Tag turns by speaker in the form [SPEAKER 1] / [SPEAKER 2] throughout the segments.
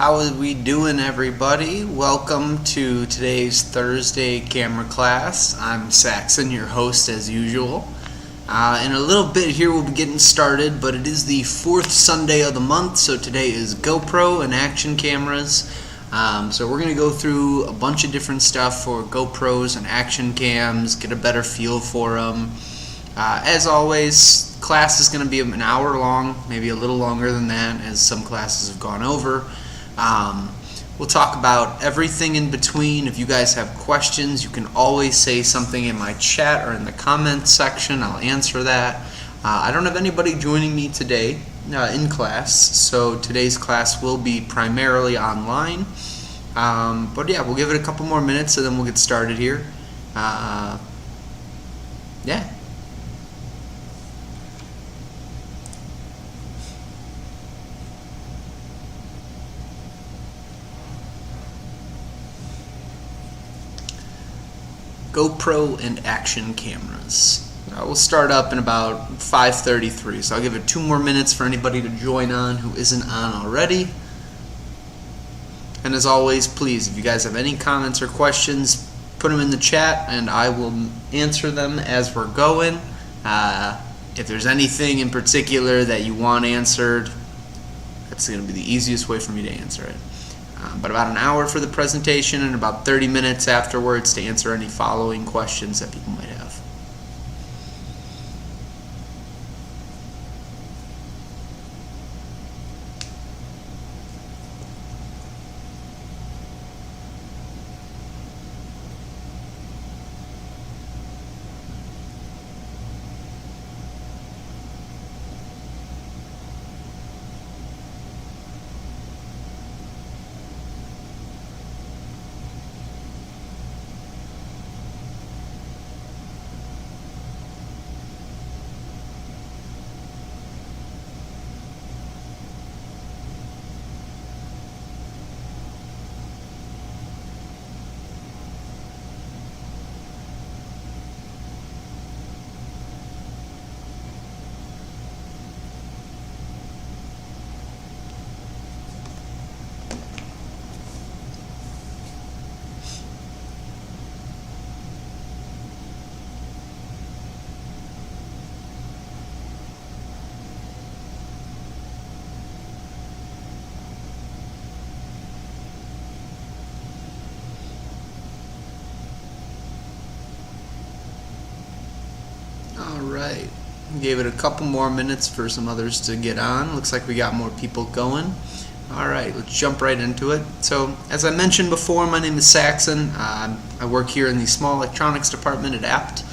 [SPEAKER 1] How are we doing, everybody? Welcome to today's Thursday camera class. I'm Saxon, your host as usual. In a little bit here we'll be getting started, but it is the 4th Sunday of the month, so today is GoPro and action cameras. So we're going to go through a bunch of different stuff for GoPros and action cams, get a better feel for them. As always, class is going to be an hour long, maybe a little longer than that, as some classes have gone over. We'll talk about everything in between. If you guys have questions, you can always say something in my chat or in the comments section. I'll answer that. I don't have anybody joining me today in class, so today's class will be primarily online. But yeah, we'll give it a couple more minutes and then we'll get started here. Yeah. GoPro and action cameras. We'll start up in about 5:33, so I'll give it 2 more minutes for anybody to join on who isn't on already. And as always, please, if you guys have any comments or questions, put them in the chat and I will answer them as we're going. If there's anything in particular that you want answered, that's going to be the easiest way for me to answer it. But about an hour for the presentation and about 30 minutes afterwards to answer any following questions that people might have. Alright, gave it a couple more minutes for some others to get on. Looks like we got more people going. Alright, let's jump right into it. So, as I mentioned before, my name is Saxon. I work here in the small electronics department at Apt.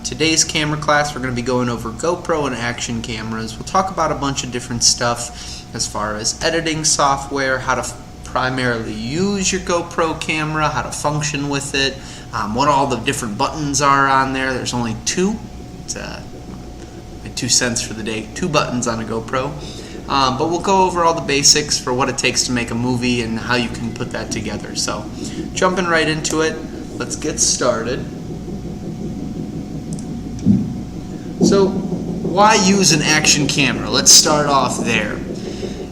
[SPEAKER 1] Today's camera class, we're going to be going over GoPro and action cameras. We'll talk about a bunch of different stuff as far as editing software, how to primarily use your GoPro camera, how to function with it, what all the different buttons are on there. There's only 2. It's my 2 cents for the day. 2 buttons on a GoPro. But we'll go over all the basics for what it takes to make a movie and how you can put that together. So, jumping right into it, let's get started. So, why use an action camera? Let's start off there.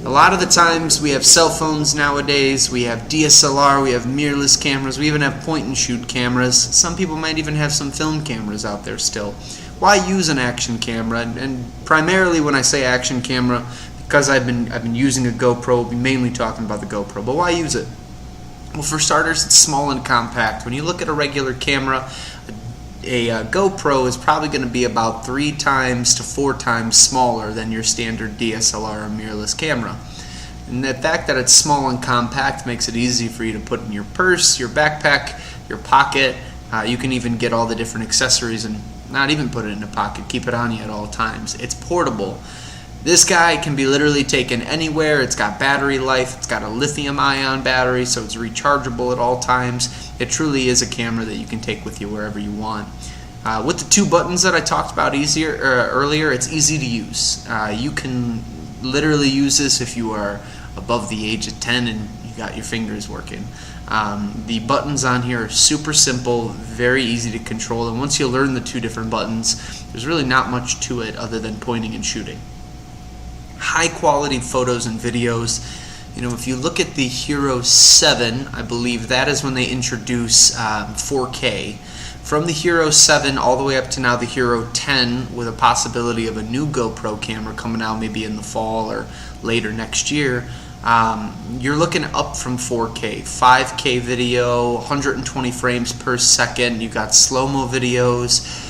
[SPEAKER 1] A lot of the times we have cell phones nowadays, we have DSLR, we have mirrorless cameras, we even have point and shoot cameras. Some people might even have some film cameras out there still. Why use an action camera? And primarily when I say action camera, because I've been using a GoPro, we'll be mainly talking about the GoPro. But why use it? Well, for starters, it's small and compact. When you look at a regular camera, a GoPro is probably going to be about 3 times to 4 times smaller than your standard DSLR or mirrorless camera. And the fact that it's small and compact makes it easy for you to put in your purse, your backpack, your pocket. You can even get all the different accessories and not even put it in a pocket, keep it on you at all times. It's portable. This guy can be literally taken anywhere. It's got battery life. It's got a lithium-ion battery, so it's rechargeable at all times. It truly is a camera that you can take with you wherever you want. With the 2 buttons that I talked about earlier, it's easy to use. You can literally use this if you are above the age of 10 and you got your fingers working. The buttons on here are super simple, very easy to control, and once you learn the 2 different buttons, there's really not much to it other than pointing and shooting. High quality photos and videos. You know, if you look at the Hero 7, I believe that is when they introduce 4K. From the Hero 7 all the way up to now the Hero 10, with a possibility of a new GoPro camera coming out maybe in the fall or later next year, you're looking up from 4K, 5K video, 120 frames per second. You've got slow-mo videos,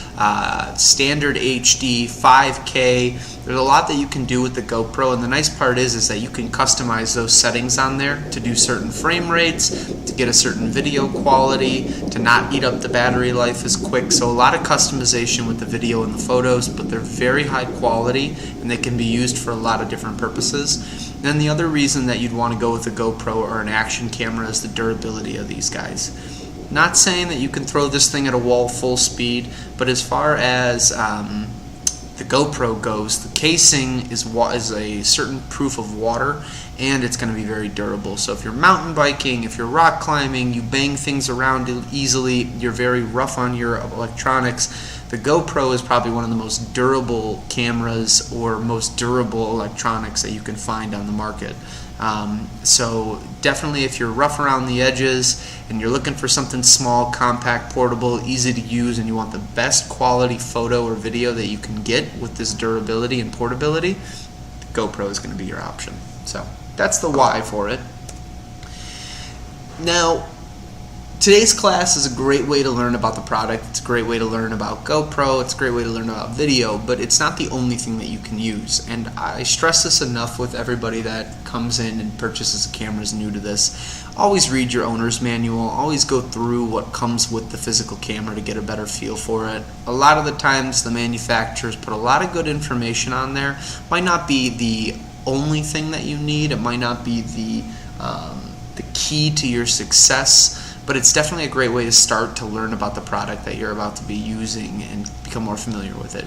[SPEAKER 1] standard HD, 5K. There's a lot that you can do with the GoPro, and the nice part is that you can customize those settings on there to do certain frame rates, to get a certain video quality, to not eat up the battery life as quick. So a lot of customization with the video and the photos, but they're very high quality and they can be used for a lot of different purposes. Then the other reason that you'd want to go with a GoPro or an action camera is the durability of these guys. Not saying that you can throw this thing at a wall full speed, but as far as the GoPro goes, the casing is a certain proof of water, and it's going to be very durable. So if you're mountain biking, if you're rock climbing, you bang things around easily, you're very rough on your electronics, the GoPro is probably one of the most durable cameras or most durable electronics that you can find on the market. So definitely if you're rough around the edges and you're looking for something small, compact, portable, easy to use, and you want the best quality photo or video that you can get with this durability and portability, the GoPro is going to be your option. So that's the why for it. Now, today's class is a great way to learn about the product. It's a great way to learn about GoPro. It's a great way to learn about video, but it's not the only thing that you can use. And I stress this enough with everybody that comes in and purchases cameras new to this. Always read your owner's manual. Always go through what comes with the physical camera to get a better feel for it. A lot of the times the manufacturers put a lot of good information on there. Might not be the only thing that you need. It might not be the key to your success, but it's definitely a great way to start to learn about the product that you're about to be using and become more familiar with it.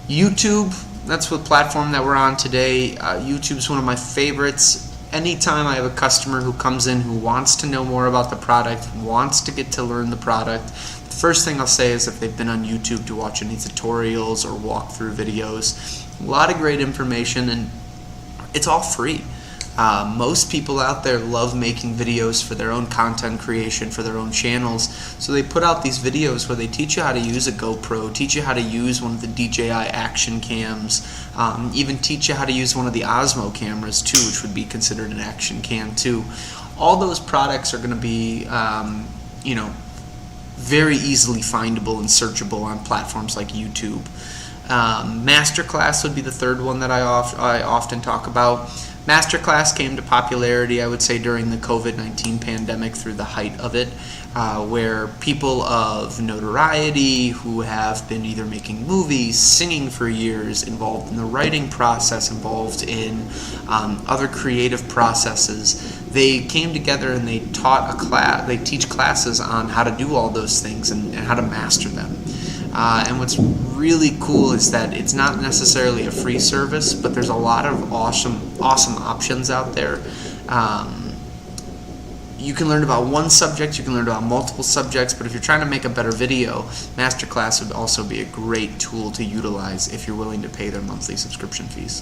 [SPEAKER 1] YouTube, that's the platform that we're on today. YouTube is one of my favorites. Anytime I have a customer who comes in who wants to know more about the product, wants to get to learn the product, the first thing I'll say is if they've been on YouTube to watch any tutorials or walkthrough videos. A lot of great information, and it's all free. Most people out there love making videos for their own content creation, for their own channels, so they put out these videos where they teach you how to use a GoPro, teach you how to use one of the DJI action cams, even teach you how to use one of the Osmo cameras too, which would be considered an action cam too. All those products are going to be very easily findable and searchable on platforms like YouTube. Masterclass would be the third one that I often talk about. Masterclass came to popularity, I would say, during the COVID-19 pandemic through the height of it, where people of notoriety who have been either making movies, singing for years, involved in the writing process, involved in other creative processes, they came together and they taught a class. They teach classes on how to do all those things and how to master them. And what's really cool is that it's not necessarily a free service, but there's a lot of awesome options out there. You can learn about one subject, you can learn about multiple subjects, but if you're trying to make a better video, Masterclass would also be a great tool to utilize if you're willing to pay their monthly subscription fees.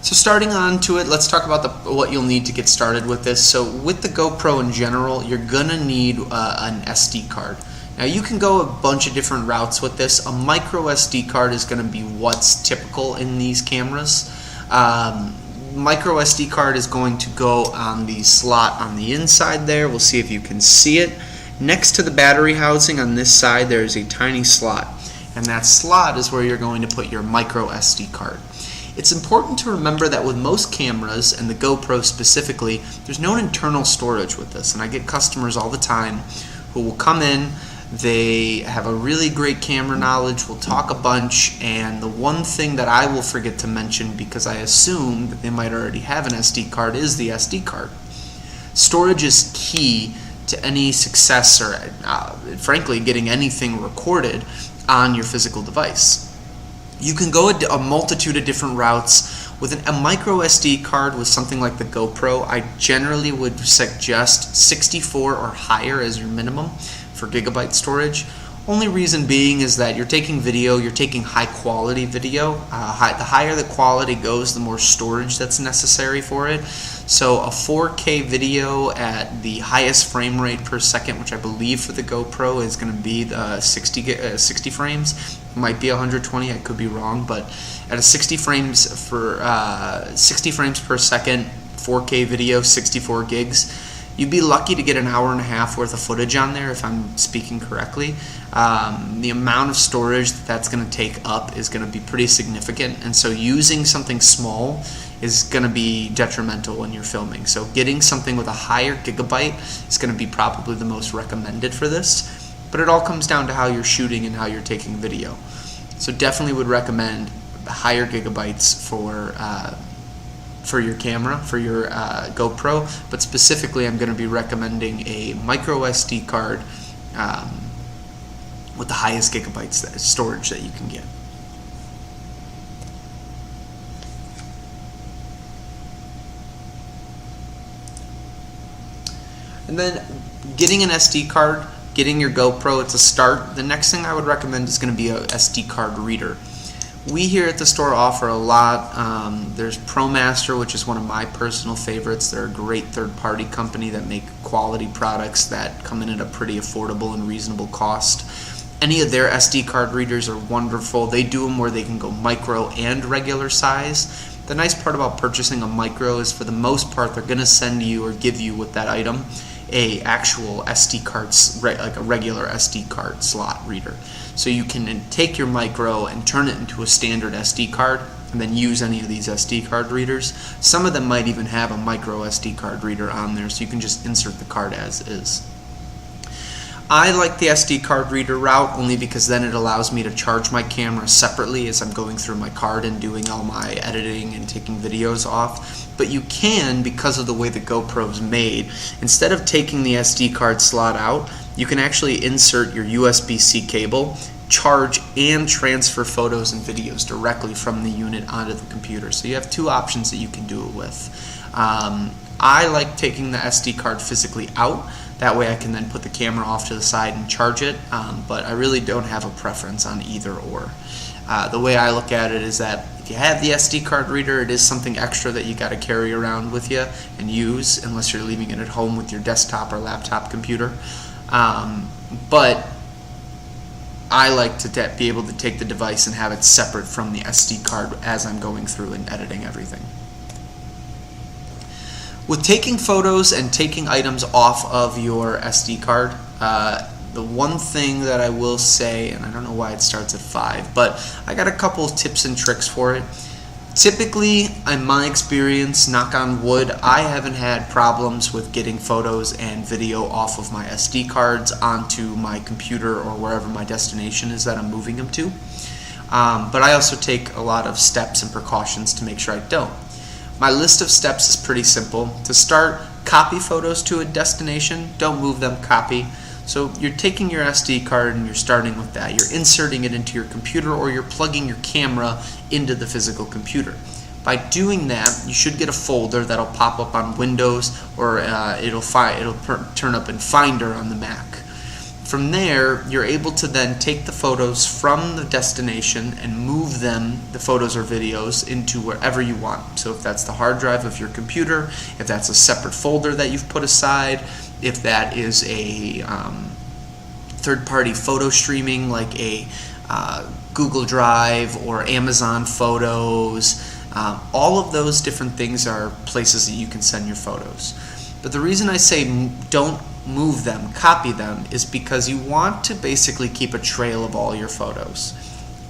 [SPEAKER 1] So starting on to it, let's talk about what you'll need to get started with this. So with the GoPro in general, you're going to need an SD card. Now you can go a bunch of different routes with this. A micro SD card is going to be what's typical in these cameras. Micro SD card is going to go on the slot on the inside there. We'll see if you can see it. Next to the battery housing on this side, there is a tiny slot. And that slot is where you're going to put your micro SD card. It's important to remember that with most cameras, and the GoPro specifically, there's no internal storage with this. And I get customers all the time who will come in, they have a really great camera knowledge, we'll talk a bunch, and the one thing that I will forget to mention, because I assume that they might already have an SD card, is the SD card. Storage is key to any success or, frankly, getting anything recorded on your physical device. You can go a multitude of different routes. With a micro SD card with something like the GoPro, I generally would suggest 64 or higher as your minimum for gigabyte storage. Only reason being is that you're taking video, you're taking high quality video. The higher the quality goes, the more storage that's necessary for it. So a 4K video at the highest frame rate per second, which I believe for the GoPro is going to be the 60 frames. It might be 120, I could be wrong, but at a 60 frames per second, 4K video, 64 gigs, you'd be lucky to get an hour and a half worth of footage on there, if I'm speaking correctly. The amount of storage that's going to take up is going to be pretty significant, and so using something small is going to be detrimental when you're filming. So getting something with a higher gigabyte is going to be probably the most recommended for this, but it all comes down to how you're shooting and how you're taking video. So definitely would recommend higher gigabytes for your camera, for your GoPro, but specifically I'm going to be recommending a micro SD card with the highest gigabytes storage that you can get. And then getting an SD card, getting your GoPro, it's a start. The next thing I would recommend is going to be a SD card reader. We here at the store offer a lot. There's ProMaster, which is one of my personal favorites. They're a great third-party company that make quality products that come in at a pretty affordable and reasonable cost. Any of their SD card readers are wonderful. They do them where they can go micro and regular size. The nice part about purchasing a micro is, for the most part, they're going to send you or give you with that item a actual SD card, like a regular SD card slot reader. So you can take your micro and turn it into a standard SD card and then use any of these SD card readers. Some of them might even have a micro SD card reader on there, so you can just insert the card as is. I like the SD card reader route only because then it allows me to charge my camera separately as I'm going through my card and doing all my editing and taking videos off. But you can, because of the way the GoPro is made, instead of taking the SD card slot out, you can actually insert your USB-C cable, charge and transfer photos and videos directly from the unit onto the computer. So you have two options that you can do it with. I like taking the SD card physically out. That way I can then put the camera off to the side and charge it, but I really don't have a preference on either or. The way I look at it is that if you have the SD card reader, it is something extra that you got to carry around with you and use, unless you're leaving it at home with your desktop or laptop computer. But I like to be able to take the device and have it separate from the SD card as I'm going through and editing everything. With taking photos and taking items off of your SD card, the one thing that I will say, and I don't know why it starts at 5, but I got a couple of tips and tricks for it. Typically, in my experience, knock on wood, I haven't had problems with getting photos and video off of my SD cards onto my computer or wherever my destination is that I'm moving them to. But I also take a lot of steps and precautions to make sure I don't. My list of steps is pretty simple. To start, copy photos to a destination. Don't move them, copy. So you're taking your SD card and you're starting with that. You're inserting it into your computer, or you're plugging your camera into the physical computer. By doing that, you should get a folder that'll pop up on Windows, or it'll turn up in Finder on the Mac. From there, you're able to then take the photos from the destination and move them, the photos or videos, into wherever you want. So if that's the hard drive of your computer, if that's a separate folder that you've put aside, if that is a third-party photo streaming like a Google Drive or Amazon Photos, all of those different things are places that you can send your photos. But the reason I say don't move them, copy them, is because you want to basically keep a trail of all your photos.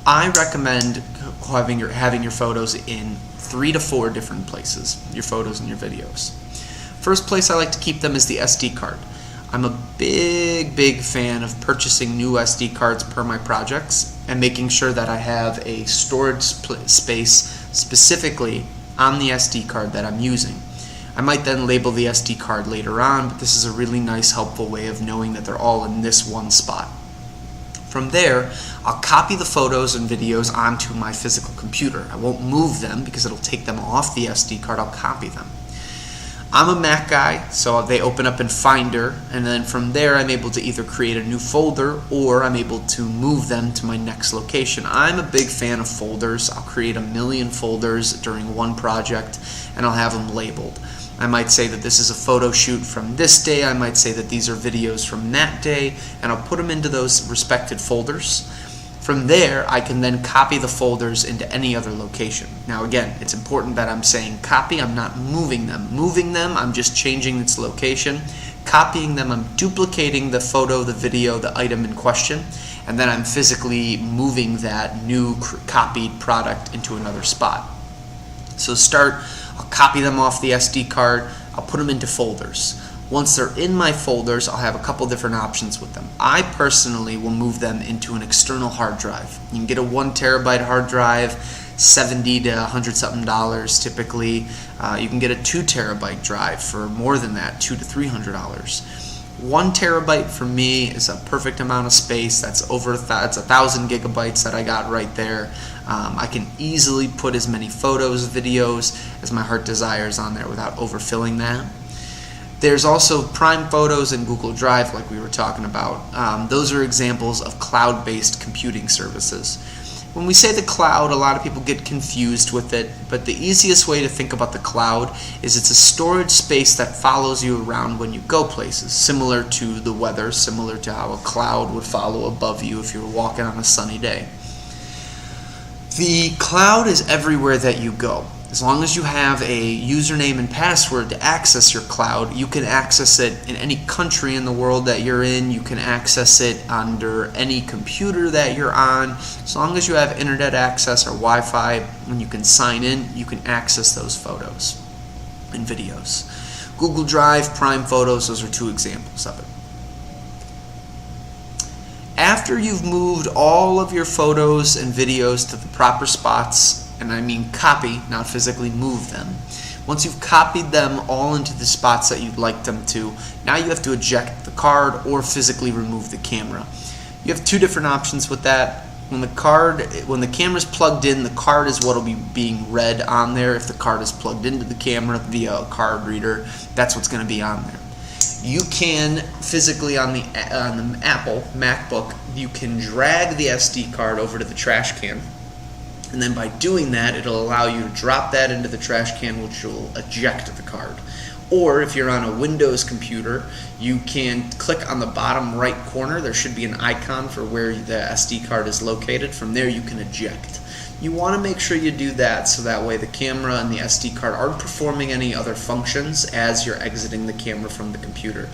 [SPEAKER 1] I recommend having your photos in 3 to 4 different places, your photos and your videos. First place I like to keep them is the SD card. I'm a big fan of purchasing new SD cards per my projects and making sure that I have a storage space specifically on the SD card that I'm using. I might then label the SD card later on, but this is a really nice, helpful way of knowing that they're all in this one spot. From there, I'll copy the photos and videos onto my physical computer. I won't move them because it'll take them off the SD card. I'll copy them. I'm a Mac guy, so they open up in Finder, and then from there I'm able to either create a new folder or I'm able to move them to my next location. I'm a big fan of folders. I'll create 1,000,000 folders during one project and I'll have them labeled. I might say that this is a photo shoot from this day, I might say that these are videos from that day, and I'll put them into those respected folders. From there, I can then copy the folders into any other location. Now again, it's important that I'm saying copy, I'm not moving them. Moving them, I'm just changing its location. Copying them, I'm duplicating the photo, the video, the item in question, and then I'm physically moving that new copied product into another spot. So I'll copy them off the SD card, I'll put them into folders. Once they're in my folders, I'll have a couple different options with them. I personally will move them into an external hard drive. You can get a 1 terabyte hard drive, $70 to $100 something typically. You can get a 2 terabyte drive for more than that, $200 to $300. 1 terabyte for me is a perfect amount of space. That's over that's 1,000 gigabytes that I got right there. I can easily put as many photos, videos as my heart desires on there without overfilling that. There's also Prime Photos and Google Drive, like we were talking about. Those are examples of cloud-based computing services. When we say the cloud, a lot of people get confused with it, but the easiest way to think about the cloud is it's a storage space that follows you around when you go places, similar to the weather, similar to how a cloud would follow above you if you were walking on a sunny day. The cloud is everywhere that you go. As long as you have a username and password to access your cloud, you can access it in any country in the world that you're in. You can access it under any computer that you're on. As long as you have internet access or Wi-Fi, when you can sign in, you can access those photos and videos. Google Drive, Prime Photos, those are 2 examples of it. After you've moved all of your photos and videos to the proper spots, and I mean copy, not physically move them. Once you've copied them all into the spots that you'd like them to, now you have to eject the card or physically remove the camera. You have 2 different options with that. When the camera's plugged in, the card is what will be being read on there. If the card is plugged into the camera via a card reader, that's what's going to be on there. You can physically on the Apple MacBook, you can drag the SD card over to the trash can. And then by doing that, it'll allow you to drop that into the trash can, which will eject the card. Or if you're on a Windows computer, you can click on the bottom right corner. There should be an icon for where the SD card is located. From there, you can eject. You want to make sure you do that so that way the camera and the SD card aren't performing any other functions as you're exiting the camera from the computer.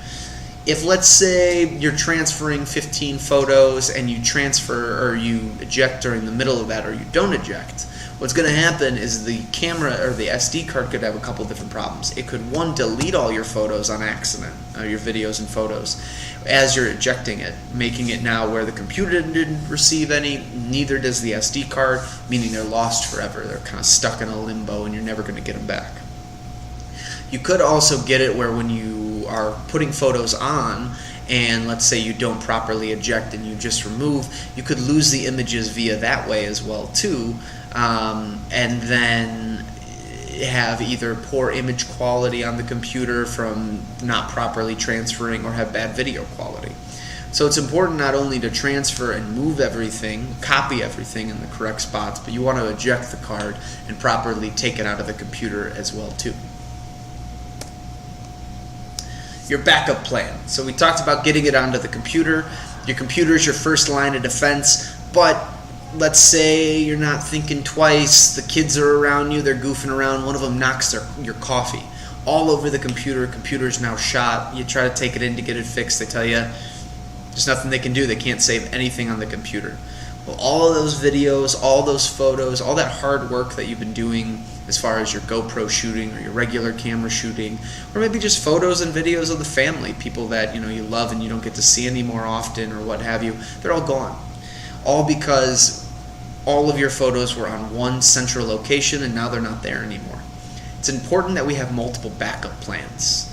[SPEAKER 1] If, let's say, you're transferring 15 photos and you transfer or you eject during the middle of that, or you don't eject, what's going to happen is the camera or the SD card could have a couple different problems. It could, one, delete all your photos on accident, your videos and photos, as you're ejecting it, making it now where the computer didn't receive any, neither does the SD card, meaning they're lost forever. They're kind of stuck in a limbo and you're never going to get them back. You could also get it where when you are putting photos on and let's say you don't properly eject and you just remove, you could lose the images via that way as well too, and then have either poor image quality on the computer from not properly transferring or have bad video quality. So it's important not only to transfer and move everything, copy everything in the correct spots, but you want to eject the card and properly take it out of the computer as well too. Your backup plan. So we talked about getting it onto the computer. Your computer is your first line of defense, but let's say you're not thinking twice, the kids are around you, they're goofing around, one of them knocks your coffee all over the computer's now shot, you try to take it in to get it fixed, they tell you there's nothing they can do, they can't save anything on the computer. Well, all of those videos, all those photos, all that hard work that you've been doing as far as your GoPro shooting or your regular camera shooting, or maybe just photos and videos of the family, people that you love and you don't get to see anymore often or what have you, they're all gone. All because all of your photos were on one central location and now they're not there anymore. It's important that we have multiple backup plans.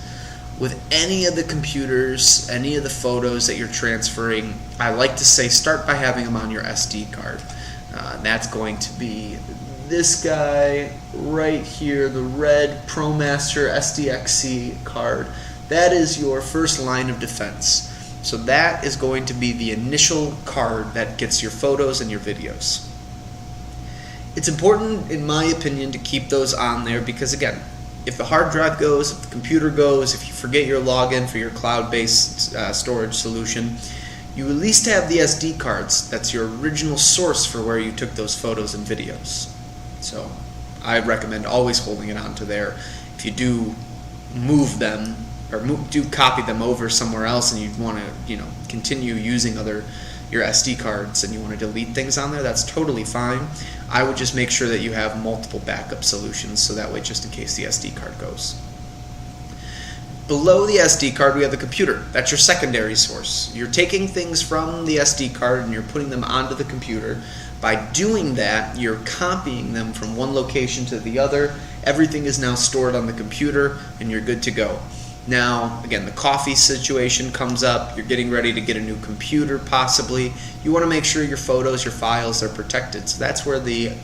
[SPEAKER 1] With any of the computers, any of the photos that you're transferring, I like to say start by having them on your SD card. That's going to be this guy right here, the red ProMaster SDXC card, that is your first line of defense. So that is going to be the initial card that gets your photos and your videos. It's important, in my opinion, to keep those on there because, again, if the hard drive goes, if the computer goes, if you forget your login for your cloud-based storage solution, you at least have the SD cards. That's your original source for where you took those photos and videos. So I recommend always holding it onto there. If you do move them or do copy them over somewhere else and you want to, continue using your SD cards and you want to delete things on there, that's totally fine. I would just make sure that you have multiple backup solutions so that way just in case the SD card goes. Below the SD card we have the computer. That's your secondary source. You're taking things from the SD card and you're putting them onto the computer. By doing that, you're copying them from one location to the other. Everything is now stored on the computer and you're good to go. Now, again, the coffee situation comes up. You're getting ready to get a new computer, possibly. You want to make sure your photos, your files are protected. So that's where the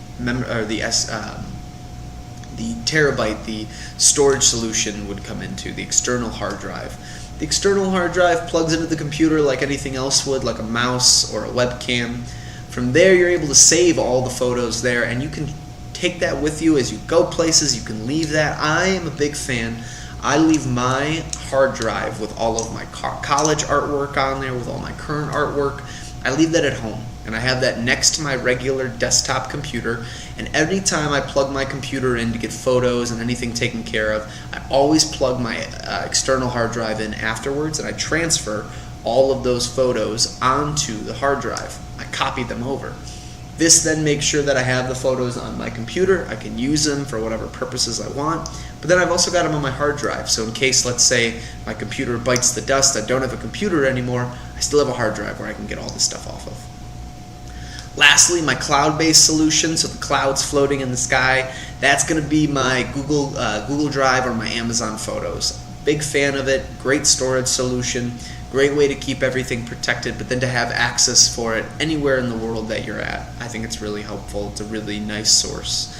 [SPEAKER 1] terabyte, the storage solution would come into, the external hard drive. The external hard drive plugs into the computer like anything else would, like a mouse or a webcam. From there, you're able to save all the photos there, and you can take that with you as you go places. You can leave that. I am a big fan. I leave my hard drive with all of my college artwork on there, with all my current artwork. I leave that at home, and I have that next to my regular desktop computer, and every time I plug my computer in to get photos and anything taken care of, I always plug my external hard drive in afterwards, and I transfer all of those photos onto the hard drive. I copy them over. This then makes sure that I have the photos on my computer. I can use them for whatever purposes I want, but then I've also got them on my hard drive. So in case, let's say, my computer bites the dust, I don't have a computer anymore, I still have a hard drive where I can get all this stuff off of. Lastly, my cloud-based solution, so the cloud's floating in the sky, that's going to be my Google Drive or my Amazon Photos. Big fan of it, great storage solution, great way to keep everything protected, but then to have access for it anywhere in the world that you're at. I think it's really helpful. It's a really nice source.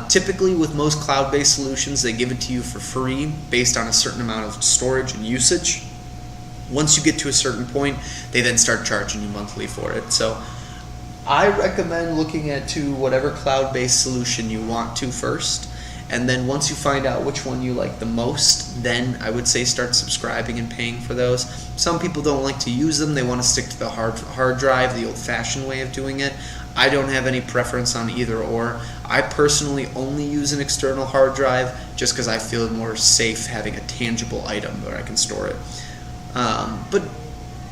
[SPEAKER 1] Typically with most cloud-based solutions, they give it to you for free based on a certain amount of storage and usage. Once you get to a certain point, they then start charging you monthly for it. So I recommend looking at whatever cloud-based solution you want to first. And then once you find out which one you like the most, then I would say start subscribing and paying for those. Some people don't like to use them. They want to stick to the hard drive, the old-fashioned way of doing it. I don't have any preference on either or. I personally only use an external hard drive just because I feel more safe having a tangible item where I can store it. But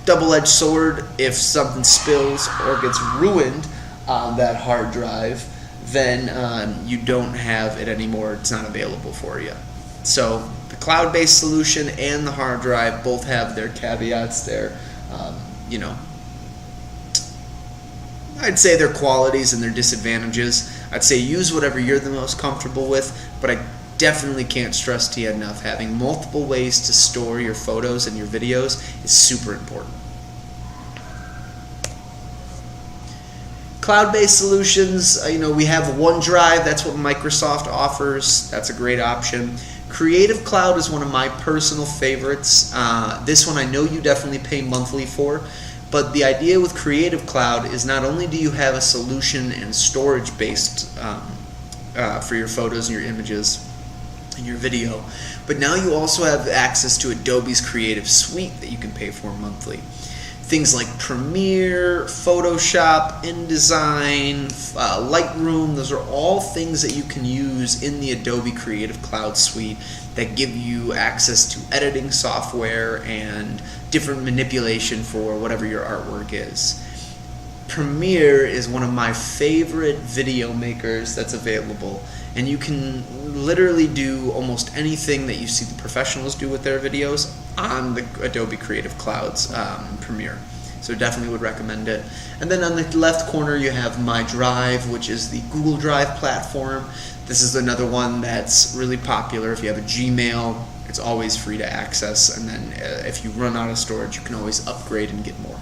[SPEAKER 1] double-edged sword, if something spills or gets ruined on that hard drive, then you don't have it anymore. It's not available for you. So the cloud-based solution and the hard drive both have their caveats there. I'd say their qualities and their disadvantages. I'd say use whatever you're the most comfortable with, but I definitely can't stress to you enough, having multiple ways to store your photos and your videos is super important. Cloud-based solutions, we have OneDrive. That's what Microsoft offers. That's a great option. Creative Cloud is one of my personal favorites. This one I know you definitely pay monthly for, but the idea with Creative Cloud is not only do you have a solution and storage-based for your photos and your images and your video, but now you also have access to Adobe's Creative Suite that you can pay for monthly. Things like Premiere, Photoshop, InDesign, Lightroom, those are all things that you can use in the Adobe Creative Cloud Suite that give you access to editing software and different manipulation for whatever your artwork is. Premiere is one of my favorite video makers that's available, and you can literally do almost anything that you see the professionals do with their videos on the Adobe Creative Cloud's Premiere. So definitely would recommend it. And then on the left corner you have My Drive, which is the Google Drive platform. This is another one that's really popular. If you have a Gmail, it's always free to access, and then if you run out of storage, you can always upgrade and get more.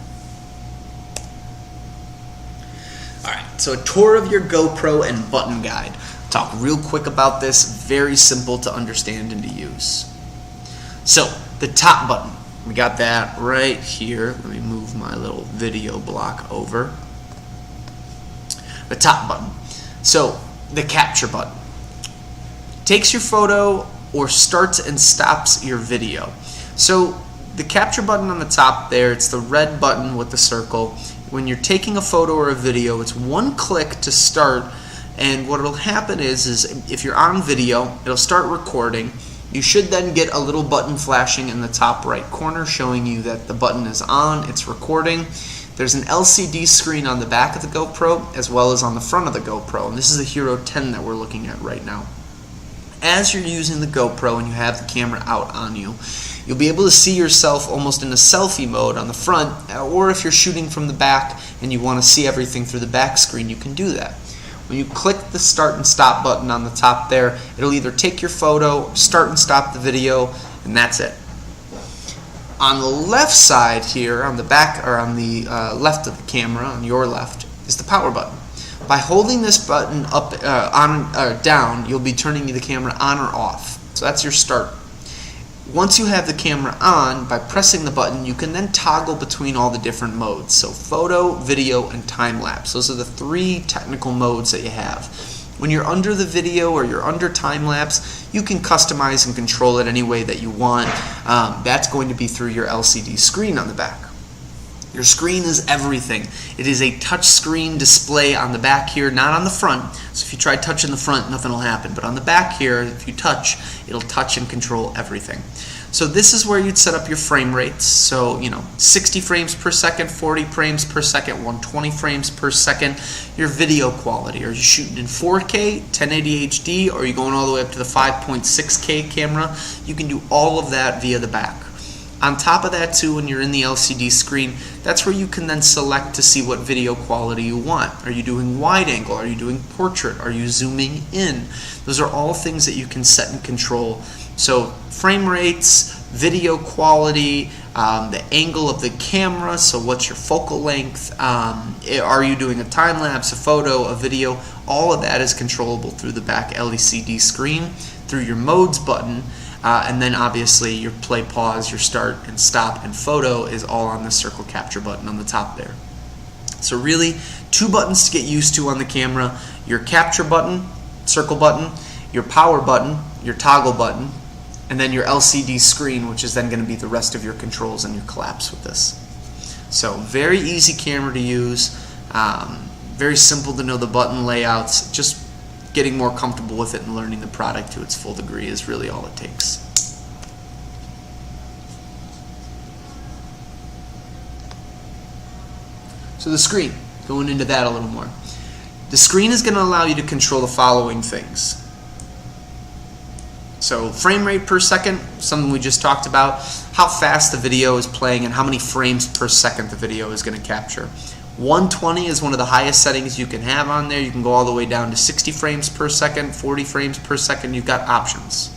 [SPEAKER 1] Alright, so a tour of your GoPro and button guide. Talk real quick about this, very simple to understand and to use. So, the top button, we got that right here. Let me move my little video block over. The top button. So, the capture button. Takes your photo or starts and stops your video. So, the capture button on the top there, it's the red button with the circle. When you're taking a photo or a video, it's one click to start, and what will happen is if you're on video, it'll start recording. You should then get a little button flashing in the top right corner showing you that the button is on, it's recording. There's an LCD screen on the back of the GoPro as well as on the front of the GoPro, and this is the Hero 10 that we're looking at right now. As you're using the GoPro and you have the camera out on you, you'll be able to see yourself almost in a selfie mode on the front, or if you're shooting from the back and you want to see everything through the back screen, you can do that. When you click the start and stop button on the top there, it'll either take your photo, start and stop the video, and that's it. On the left side here, on the back or on the left of the camera, on your left, is the power button. By holding this button up, on or down, you'll be turning the camera on or off. So that's your start. Once you have the camera on, by pressing the button, you can then toggle between all the different modes. So photo, video, and time-lapse. Those are the three technical modes that you have. When you're under the video or you're under time-lapse, you can customize and control it any way that you want. That's going to be through your LCD screen on the back. Your screen is everything. It is a touch screen display on the back here, not on the front. So if you try touching the front, nothing will happen. But on the back here, if you touch, it'll touch and control everything. So this is where you'd set up your frame rates. So, 60 frames per second, 40 frames per second, 120 frames per second. Your video quality. Are you shooting in 4K, 1080 HD, or are you going all the way up to the 5.6K camera? You can do all of that via the back. On top of that too, when you're in the LCD screen, that's where you can then select to see what video quality you want. Are you doing wide angle? Are you doing portrait? Are you zooming in? Those are all things that you can set and control. So frame rates, video quality, the angle of the camera, so what's your focal length, are you doing a time lapse, a photo, a video, all of that is controllable through the back LCD screen, through your modes button. And then obviously your play, pause, your start and stop and photo is all on the circle capture button on the top there. So really, two buttons to get used to on the camera: your capture button, circle button, your power button, your toggle button, and then your LCD screen, which is then going to be the rest of your controls and your collapse with this. So very easy camera to use, very simple to know the button layouts. Just getting more comfortable with it and learning the product to its full degree is really all it takes. So the screen, going into that a little more. The screen is going to allow you to control the following things. So frame rate per second, something we just talked about, how fast the video is playing and how many frames per second the video is going to capture. 120 is one of the highest settings you can have on there. You can go all the way down to 60 frames per second, 40 frames per second. You've got options.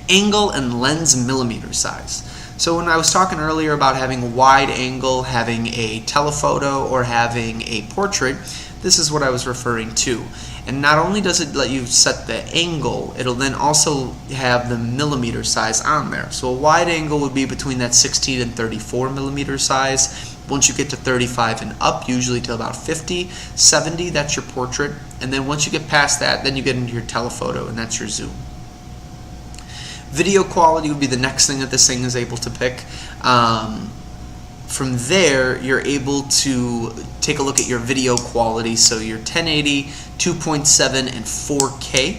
[SPEAKER 1] Angle and lens millimeter size. So when I was talking earlier about having a wide angle, having a telephoto, or having a portrait, this is what I was referring to. And not only does it let you set the angle, it'll then also have the millimeter size on there. So a wide angle would be between that 16 and 34 millimeter size. Once you get to 35 and up, usually to about 50, 70, that's your portrait. And then once you get past that, then you get into your telephoto, and that's your zoom. Video quality would be the next thing that this thing is able to pick. From there, you're able to take a look at your video quality. So your 1080, 2.7, and 4K.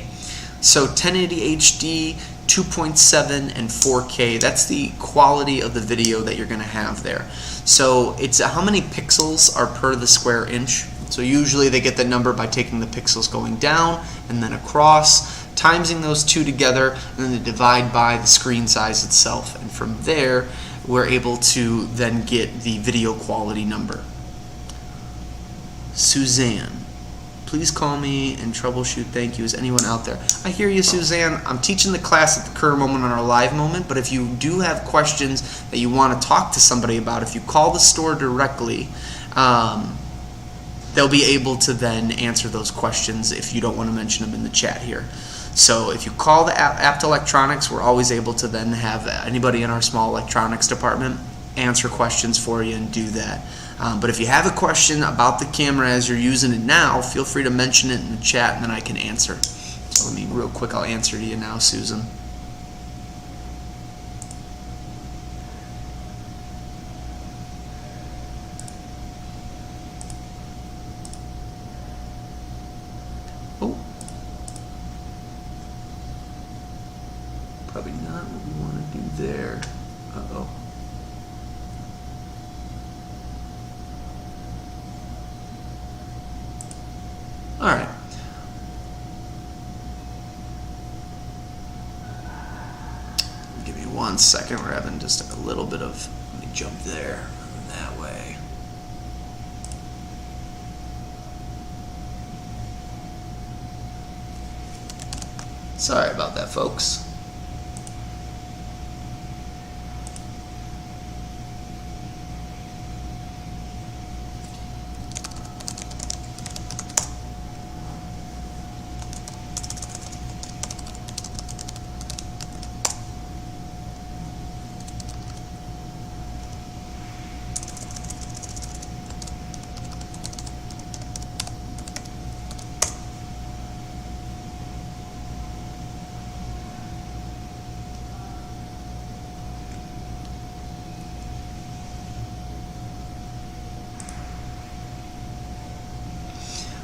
[SPEAKER 1] So 1080 HD, 2.7, and 4K. That's the quality of the video that you're going to have there. So it's how many pixels are per the square inch. So usually they get the number by taking the pixels going down and then across, timesing those two together, and then they divide by the screen size itself. And from there, we're able to then get the video quality number. Suzanne, please call me and troubleshoot. Thank you. Is anyone out there? I hear you, Suzanne. I'm teaching the class at the current moment on our live moment, but if you do have questions that you want to talk to somebody about, if you call the store directly, they'll be able to then answer those questions if you don't want to mention them in the chat here. So if you call the Apt Electronics, we're always able to then have anybody in our small electronics department answer questions for you and do that. But if you have a question about the camera as you're using it now, feel free to mention it in the chat and then I can answer. So let me real quick, I'll answer to you now, Susan. Oh. Probably not what we want to do there. Uh-oh. All right. Give me 1 second. We're having just a little bit of, let me jump there, that way. Sorry about that, folks.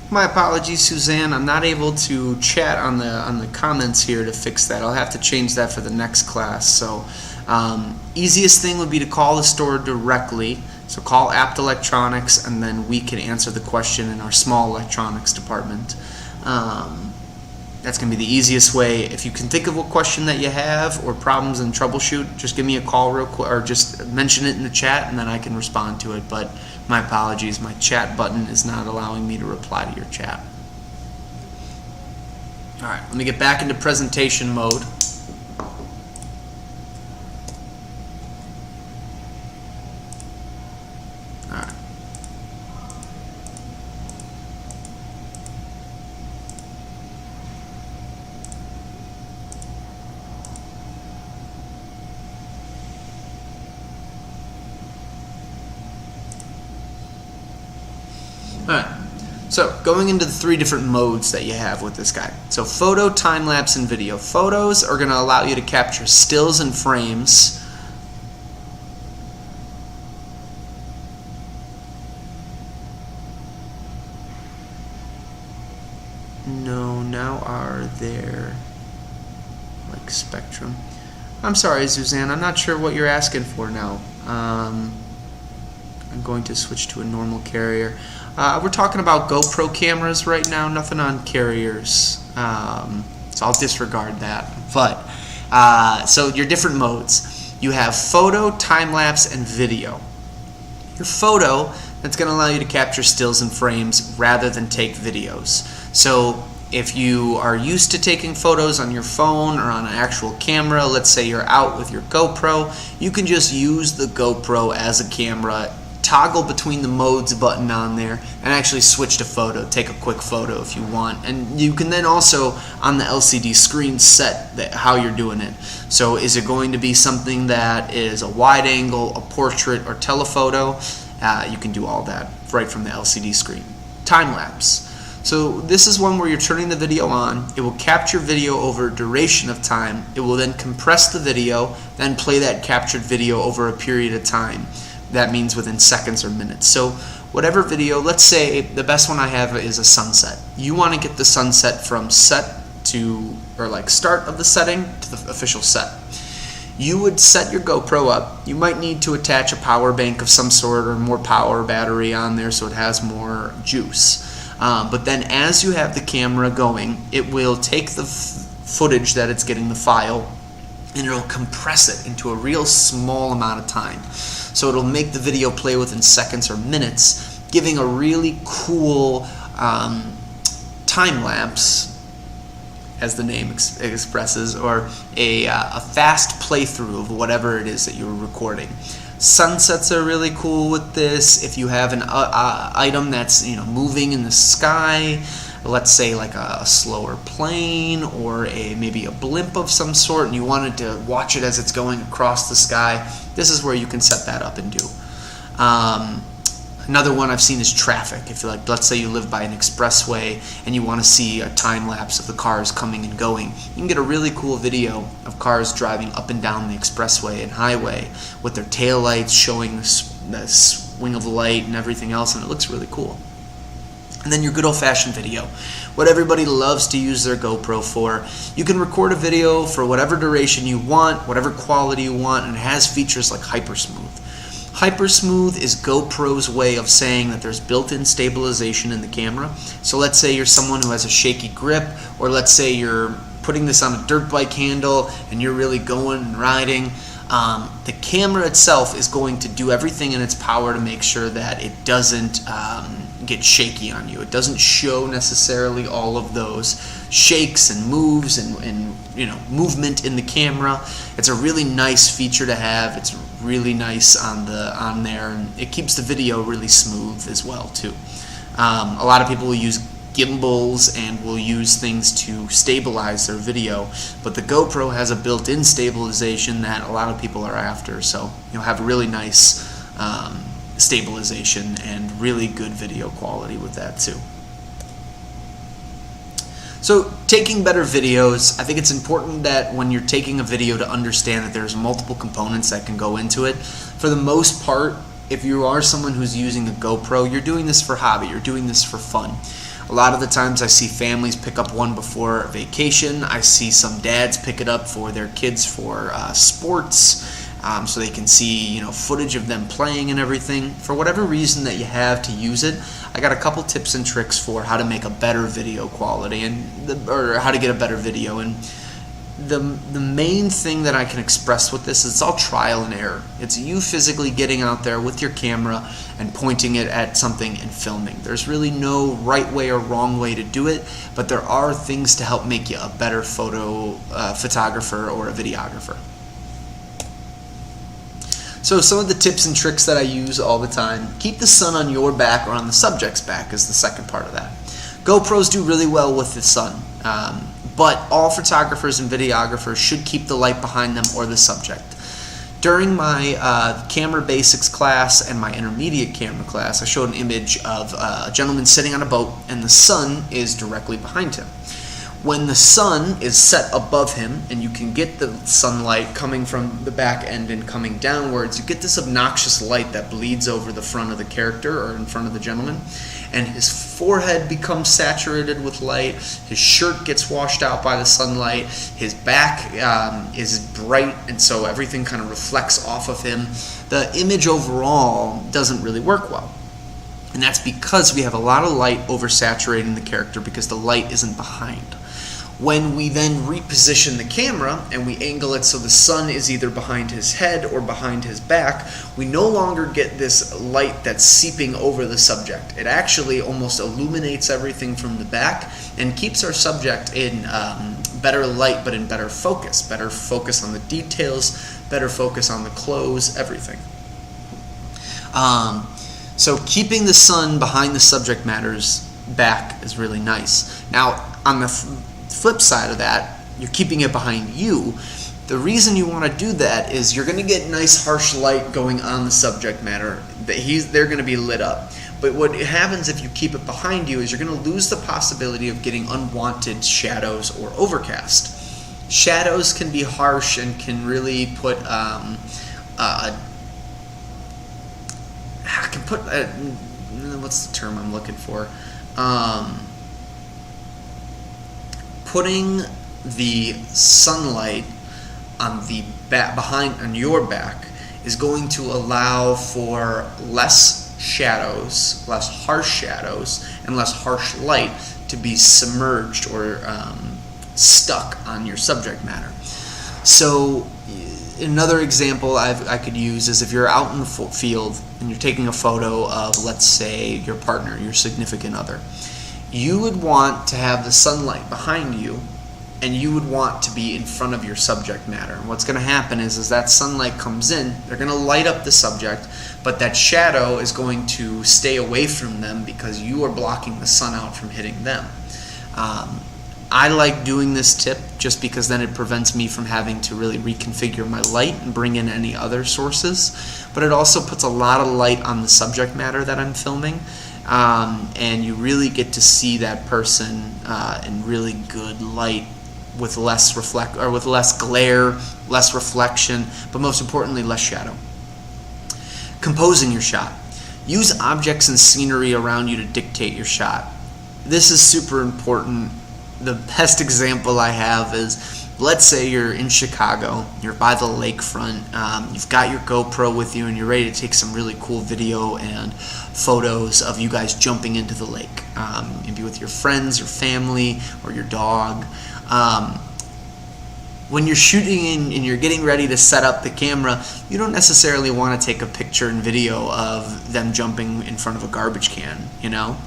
[SPEAKER 1] My apologies, Suzanne. I'm not able to chat on the comments here to fix that. I'll have to change that for the next class. So, easiest thing would be to call the store directly. So call Apt Electronics, and then we can answer the question in our small electronics department. That's going to be the easiest way. If you can think of a question that you have or problems and troubleshoot, just give me a call real quick, or just mention it in the chat, and then I can respond to it. But my apologies, my chat button is not allowing me to reply to your chat. All right, let me get back into presentation mode. All right. Alright, so going into the 3 different modes that you have with this guy. So photo, time-lapse, and video. Photos are going to allow you to capture stills and frames. No, now are there like spectrum? I'm sorry, Suzanne, I'm not sure what you're asking for now. I'm going to switch to a normal carrier. We're talking about GoPro cameras right now, nothing on carriers, so I'll disregard that. But so your different modes, you have photo, time-lapse, and video. Your photo, that's going to allow you to capture stills and frames rather than take videos. So if you are used to taking photos on your phone or on an actual camera, let's say you're out with your GoPro, you can just use the GoPro as a camera, toggle between the modes button on there, and actually switch to photo. Take a quick photo if you want, and you can then also on the LCD screen set how you're doing it. So is it going to be something that is a wide angle, a portrait, or telephoto? You can do all that right from the LCD screen. Time lapse. So this is one where you're turning the video on. It will capture video over a duration of time. It will then compress the video, then play that captured video over a period of time. That means within seconds or minutes. So whatever video, let's say the best one I have is a sunset. You want to get the sunset from set to, or like start of the setting to the official set. You would set your GoPro up. You might need to attach a power bank of some sort or more power battery on there so it has more juice. But then as you have the camera going, it will take the footage that it's getting, the file, and it'll compress it into a real small amount of time. So it'll make the video play within seconds or minutes, giving a really cool time lapse, as the name expresses, or a fast playthrough of whatever it is that you're recording. Sunsets are really cool with this. If you have an item that's moving in the sky, let's say like a slower plane or maybe a blimp of some sort, and you wanted to watch it as it's going across the sky, this is where you can set that up and do. Another one I've seen is traffic. If let's say you live by an expressway and you want to see a time lapse of the cars coming and going, you can get a really cool video of cars driving up and down the expressway and highway with their tail lights showing the swing of the light and everything else, and it looks really cool. And then your good old-fashioned video, what everybody loves to use their GoPro for. You can record a video for whatever duration you want, whatever quality you want, and it has features like Hypersmooth. Hypersmooth is GoPro's way of saying that there's built-in stabilization in the camera. So let's say you're someone who has a shaky grip, or let's say you're putting this on a dirt bike handle and you're really going and riding. The camera itself is going to do everything in its power to make sure that it doesn't get shaky on you. It doesn't show necessarily all of those shakes and moves and movement in the camera. It's a really nice feature to have. It's really nice on there, and it keeps the video really smooth as well too. A lot of people will use gimbals and will use things to stabilize their video, but the GoPro has a built-in stabilization that a lot of people are after, so you'll have really nice stabilization and really good video quality with that too. So taking better videos, I think it's important that when you're taking a video to understand that there's multiple components that can go into it. For the most part, if you are someone who's using a GoPro, you're doing this for hobby, you're doing this for fun. A lot of the times I see families pick up one before vacation. I see some dads pick it up for their kids for sports, so they can see footage of them playing and everything. For whatever reason that you have to use it, I got a couple tips and tricks for how to make a better video quality or how to get a better video. And the main thing that I can express with this is it's all trial and error. It's you physically getting out there with your camera and pointing it at something and filming. There's really no right way or wrong way to do it, but there are things to help make you a better photographer or a videographer. So some of the tips and tricks that I use all the time: keep the sun on your back or on the subject's back is the second part of that. GoPros do really well with the sun, but all photographers and videographers should keep the light behind them or the subject. During my camera basics class and my intermediate camera class, I showed an image of a gentleman sitting on a boat and the sun is directly behind him. When the sun is set above him and you can get the sunlight coming from the back end and coming downwards, you get this obnoxious light that bleeds over the front of the character or in front of the gentleman, and his forehead becomes saturated with light, his shirt gets washed out by the sunlight, his back is bright, and so everything kind of reflects off of him. The image overall doesn't really work well. And that's because we have a lot of light oversaturating the character because the light isn't behind. When we then reposition the camera and we angle it so the sun is either behind his head or behind his back, we no longer get this light that's seeping over the subject. It actually almost illuminates everything from the back and keeps our subject in better light but in better focus on the details, better focus on the clothes, everything. So keeping the sun behind the subject matter's back is really nice. Now, on the flip side of that, you're keeping it behind you. The reason you want to do that is you're going to get nice harsh light going on the subject matter. They're going to be lit up. But what happens if you keep it behind you is you're going to lose the possibility of getting unwanted shadows or overcast. Shadows can be harsh and can really put what's the term I'm looking for? Putting the sunlight on the on your back is going to allow for less shadows, less harsh shadows, and less harsh light to be submerged or stuck on your subject matter. So another example I could use is if you're out in the field and you're taking a photo of, let's say, your partner, your significant other. You would want to have the sunlight behind you and you would want to be in front of your subject matter. And what's going to happen is that sunlight comes in, they're going to light up the subject, but that shadow is going to stay away from them because you are blocking the sun out from hitting them. I like doing this tip just because then it prevents me from having to really reconfigure my light and bring in any other sources, but it also puts a lot of light on the subject matter that I'm filming, and you really get to see that person in really good light with less glare, less reflection, but most importantly, less shadow. Composing your shot. Use objects and scenery around you to dictate your shot. This is super important. The best example I have is, let's say you're in Chicago, you're by the lakefront, you've got your GoPro with you and you're ready to take some really cool video and photos of you guys jumping into the lake. Maybe with your friends, your family, or your dog. When you're shooting and you're getting ready to set up the camera, you don't necessarily want to take a picture and video of them jumping in front of a garbage can, you know,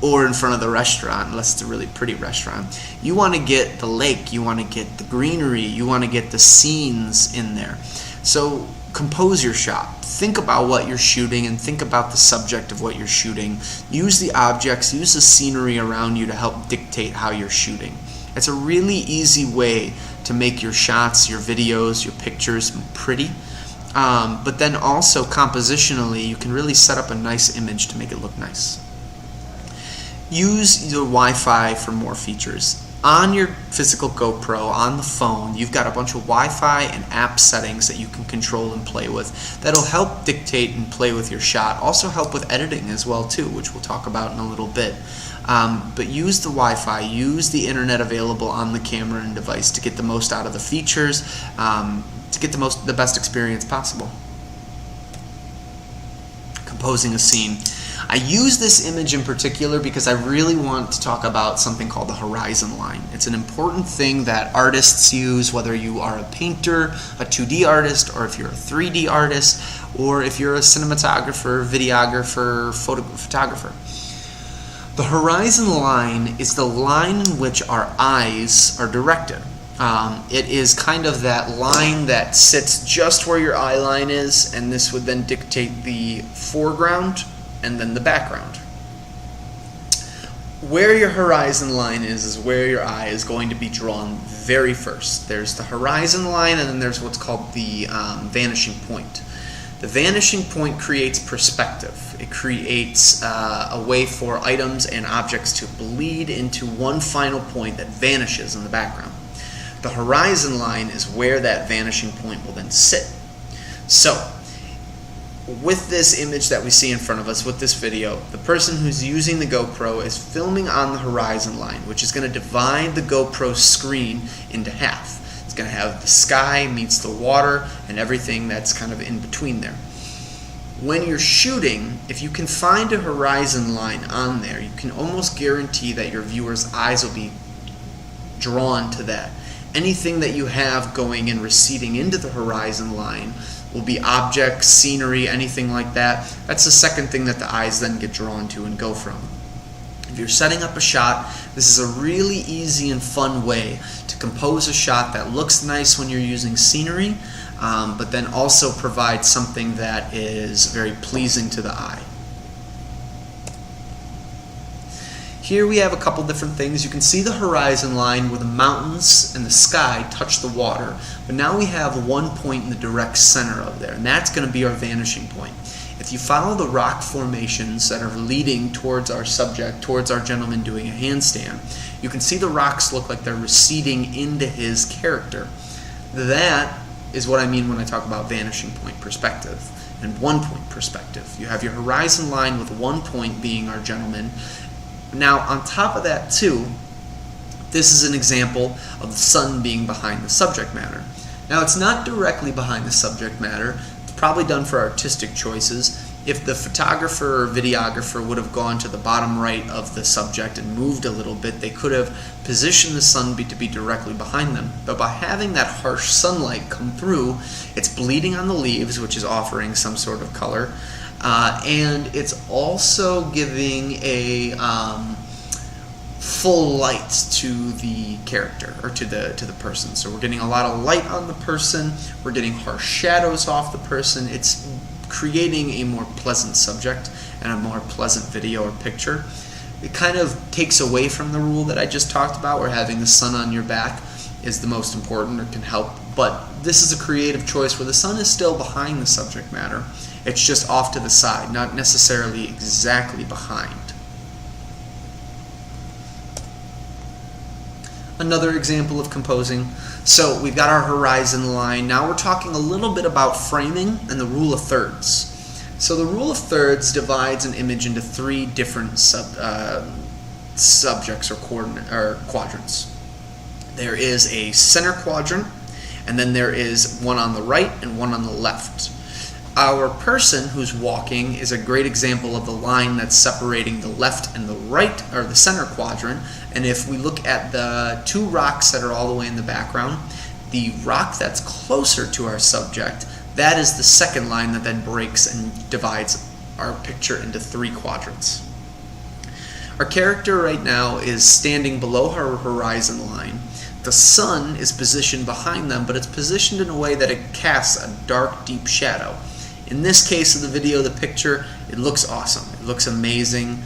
[SPEAKER 1] or in front of the restaurant, unless it's a really pretty restaurant. You want to get the lake, you want to get the greenery, you want to get the scenes in there. So compose your shot. Think about what you're shooting and think about the subject of what you're shooting. Use the objects, use the scenery around you to help dictate how you're shooting. It's a really easy way to make your shots, your videos, your pictures pretty, but then also compositionally you can really set up a nice image to make it look nice. Use your Wi-Fi for more features. On your physical GoPro, on the phone, you've got a bunch of Wi-Fi and app settings that you can control and play with that'll help dictate and play with your shot. Also help with editing as well too, which we'll talk about in a little bit. But use the Wi-Fi, use the internet available on the camera and device to get the most out of the features, to get the best experience possible. Composing a scene. I use this image in particular because I really want to talk about something called the horizon line. It's an important thing that artists use, whether you are a painter, a 2D artist, or if you're a 3D artist, or if you're a cinematographer, videographer, photographer. The horizon line is the line in which our eyes are directed. It is kind of that line that sits just where your eye line is, and this would then dictate the foreground and then the background. Where your horizon line is where your eye is going to be drawn very first. There's the horizon line, and then there's what's called the vanishing point. The vanishing point creates perspective. It creates a way for items and objects to bleed into one final point that vanishes in the background. The horizon line is where that vanishing point will then sit. So, with this image that we see in front of us, with this video, the person who's using the GoPro is filming on the horizon line, which is going to divide the GoPro screen into half. It's going to have the sky meets the water and everything that's kind of in between there. When you're shooting, if you can find a horizon line on there, you can almost guarantee that your viewer's eyes will be drawn to that. Anything that you have going and receding into the horizon line will be objects, scenery, anything like that. That's the second thing that the eyes then get drawn to and go from. If you're setting up a shot, this is a really easy and fun way to compose a shot that looks nice when you're using scenery, but then also provides something that is very pleasing to the eye. Here we have a couple different things. You can see the horizon line where the mountains and the sky touch the water, but now we have one point in the direct center of there, and that's going to be our vanishing point. If you follow the rock formations that are leading towards our subject, towards our gentleman doing a handstand, you can see the rocks look like they're receding into his character. That is what I mean when I talk about vanishing point perspective and one point perspective. You have your horizon line with one point being our gentleman. Now, on top of that, too, this is an example of the sun being behind the subject matter. Now, it's not directly behind the subject matter. It's probably done for artistic choices. If the photographer or videographer would have gone to the bottom right of the subject and moved a little bit, they could have positioned the sun to be directly behind them. But by having that harsh sunlight come through, it's bleeding on the leaves, which is offering some sort of color. And it's also giving a full light to the character, or to the person. So we're getting a lot of light on the person, we're getting harsh shadows off the person. It's creating a more pleasant subject and a more pleasant video or picture. It kind of takes away from the rule that I just talked about, where having the sun on your back is the most important or can help. But this is a creative choice where the sun is still behind the subject matter. It's just off to the side, not necessarily exactly behind. Another example of composing. So we've got our horizon line. Now we're talking a little bit about framing and the rule of thirds. So the rule of thirds divides an image into three different subjects or quadrants. There is a center quadrant, and then there is one on the right and one on the left. Our person who's walking is a great example of the line that's separating the left and the right, or the center quadrant. And if we look at the two rocks that are all the way in the background, the rock that's closer to our subject, that is the second line that then breaks and divides our picture into three quadrants. Our character right now is standing below our horizon line. The sun is positioned behind them, but it's positioned in a way that it casts a dark, deep shadow. In this case of the video, the picture, it looks awesome. It looks amazing.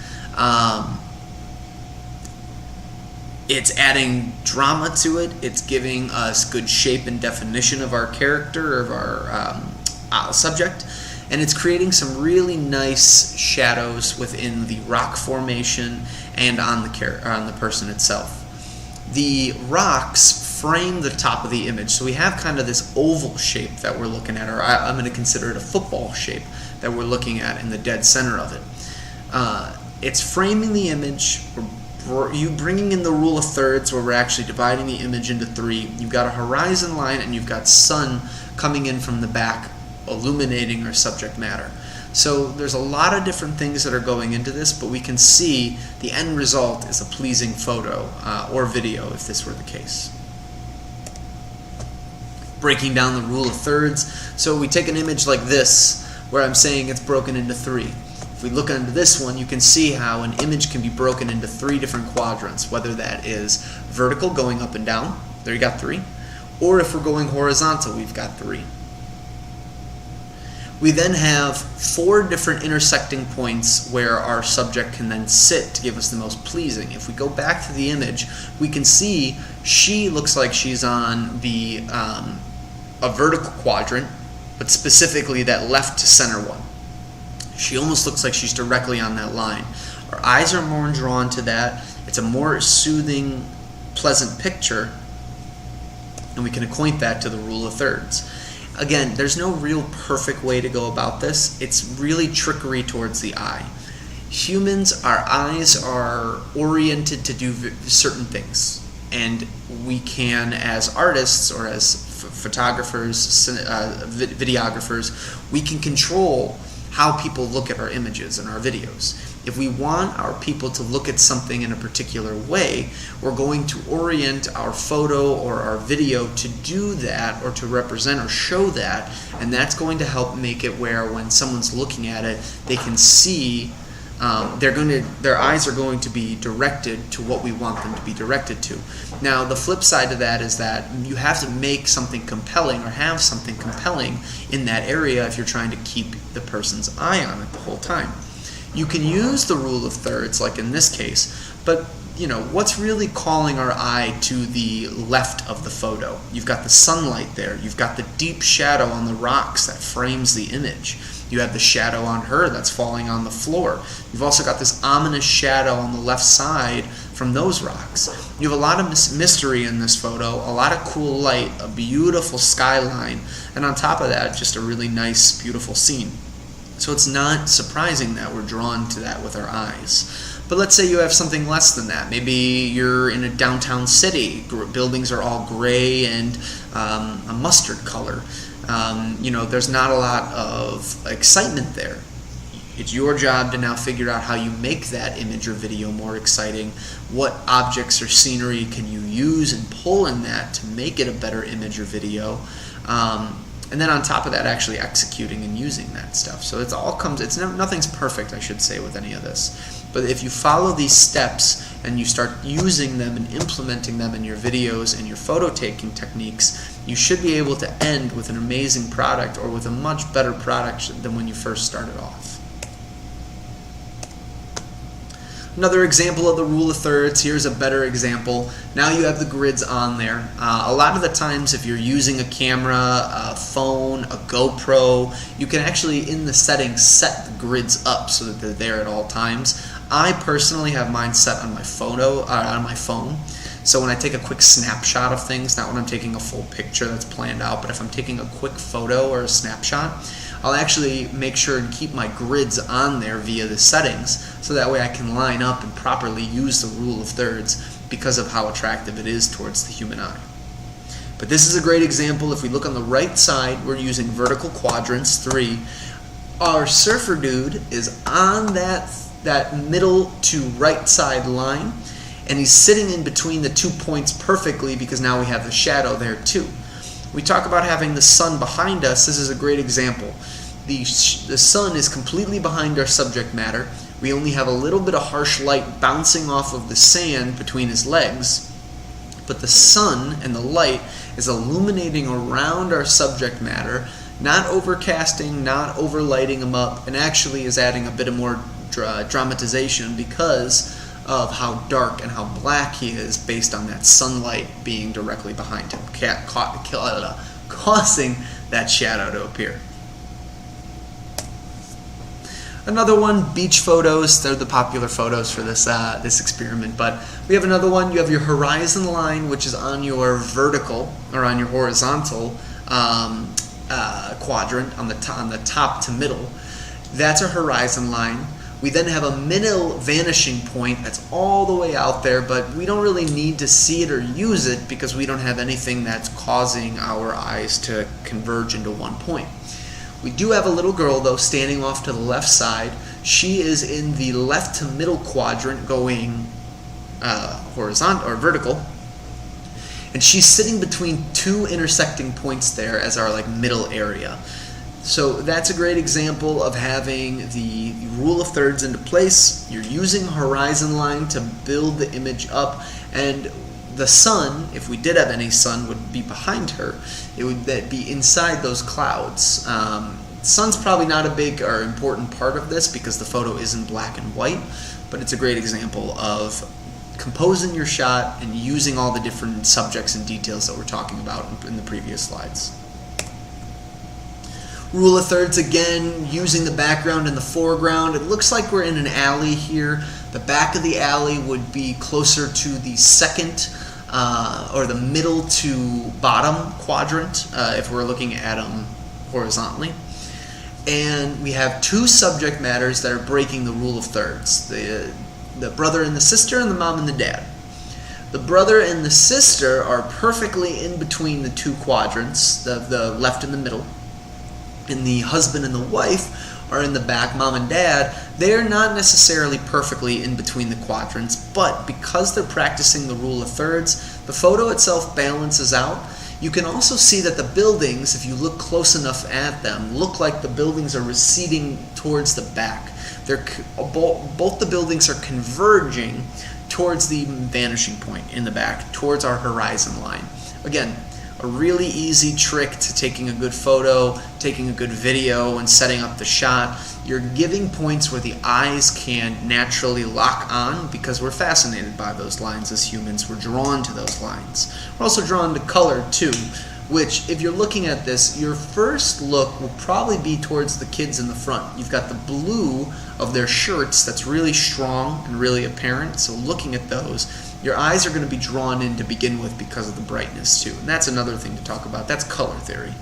[SPEAKER 1] It's adding drama to it. It's giving us good shape and definition of our character, of our subject. And it's creating some really nice shadows within the rock formation and on the person itself. The rocks frame the top of the image, so we have kind of this oval shape that we're looking at, or I'm going to consider it a football shape that we're looking at in the dead center of it. It's framing the image. You bringing in the rule of thirds, where we're actually dividing the image into three. You've got a horizon line and you've got sun coming in from the back, illuminating our subject matter. So there's a lot of different things that are going into this, but we can see the end result is a pleasing photo or video if this were the case. Breaking down the rule of thirds. So we take an image like this, where I'm saying it's broken into three. If we look into this one, you can see how an image can be broken into three different quadrants, whether that is vertical, going up and down, there you got three, or if we're going horizontal, we've got three. We then have four different intersecting points where our subject can then sit to give us the most pleasing. If we go back to the image, we can see she looks like she's on the a vertical quadrant, but specifically that left to center one. She almost looks like she's directly on that line. Our eyes are more drawn to that. It's a more soothing, pleasant picture, and we can acquaint that to the rule of thirds. Again, there's no real perfect way to go about this. It's really trickery towards the eye. Humans, our eyes are oriented to do certain things, and we can, as artists or as photographers, videographers, we can control how people look at our images and our videos. If we want our people to look at something in a particular way, we're going to orient our photo or our video to do that, or to represent or show that, and that's going to help make it where when someone's looking at it, they can see, their eyes are going to be directed to what we want them to be directed to. Now, the flip side of that is that you have to make something compelling, or have something compelling in that area if you're trying to keep the person's eye on it the whole time. You can use the rule of thirds, like in this case, but what's really calling our eye to the left of the photo? You've got the sunlight there. You've got the deep shadow on the rocks that frames the image. You have the shadow on her that's falling on the floor. You've also got this ominous shadow on the left side from those rocks. You have a lot of mystery in this photo, a lot of cool light, a beautiful skyline, and on top of that, just a really nice, beautiful scene. So it's not surprising that we're drawn to that with our eyes. But let's say you have something less than that. Maybe you're in a downtown city. Buildings are all gray and a mustard color. There's not a lot of excitement there. It's your job to now figure out how you make that image or video more exciting. What objects or scenery can you use and pull in that to make it a better image or video? And then on top of that, actually executing and using that stuff. So nothing's perfect, I should say, with any of this. But if you follow these steps and you start using them and implementing them in your videos and your photo taking techniques, you should be able to end with an amazing product, or with a much better product than when you first started off. Another example of the rule of thirds. Here's a better example. Now you have the grids on there. A lot of the times if you're using a camera, a phone, a GoPro, you can actually in the settings set the grids up so that they're there at all times. I personally have mine set on my phone. So when I take a quick snapshot of things, not when I'm taking a full picture that's planned out, but if I'm taking a quick photo or a snapshot, I'll actually make sure and keep my grids on there via the settings, so that way I can line up and properly use the rule of thirds because of how attractive it is towards the human eye. But this is a great example. If we look on the right side, we're using vertical quadrants, 3. Our surfer dude is on that middle to right side line, and he's sitting in between the 2 points perfectly because now we have the shadow there too. We talk about having the sun behind us. This is a great example. The sun is completely behind our subject matter. We only have a little bit of harsh light bouncing off of the sand between his legs, but the sun and the light is illuminating around our subject matter, not overcasting, not overlighting him up, and actually is adding a bit of more dramatization because of how dark and how black he is based on that sunlight being directly behind him, causing that shadow to appear. Another one, beach photos. They're the popular photos for this experiment. But we have another one. You have your horizon line, which is on your vertical or on your horizontal quadrant on the top to middle. That's a horizon line. We then have a middle vanishing point that's all the way out there, but we don't really need to see it or use it because we don't have anything that's causing our eyes to converge into one point. We do have a little girl, though, standing off to the left side. She is in the left to middle quadrant going horizontal or vertical, and she's sitting between 2 intersecting points there as our middle area. So that's a great example of having the rule of thirds into place. You're using horizon line to build the image up, and the sun, if we did have any sun, would be behind her. It would be inside those clouds. Sun's probably not a big or important part of this because the photo is in black and white, but it's a great example of composing your shot and using all the different subjects and details that we're talking about in the previous slides. Rule of thirds again, using the background in the foreground. It looks like we're in an alley here. The back of the alley would be closer to the second or the middle to bottom quadrant if we're looking at them horizontally. And we have 2 subject matters that are breaking the rule of thirds. The brother and the sister and the mom and the dad. The brother and the sister are perfectly in between the 2 quadrants, the left and the middle. And the husband and the wife are in the back, mom and dad. They're not necessarily perfectly in between the quadrants, but because they're practicing the rule of thirds, the photo itself balances out. You can also see that the buildings, if you look close enough at them, look like the buildings are receding towards the back. Both the buildings are converging towards the vanishing point in the back, towards our horizon line. Again, a really easy trick to taking a good photo, taking a good video, and setting up the shot. You're giving points where the eyes can naturally lock on because we're fascinated by those lines as humans. We're drawn to those lines. We're also drawn to color too, which if you're looking at this, your first look will probably be towards the kids in the front. You've got the blue of their shirts that's really strong and really apparent, so looking at those, your eyes are going to be drawn in to begin with because of the brightness too. And that's another thing to talk about. That's color theory.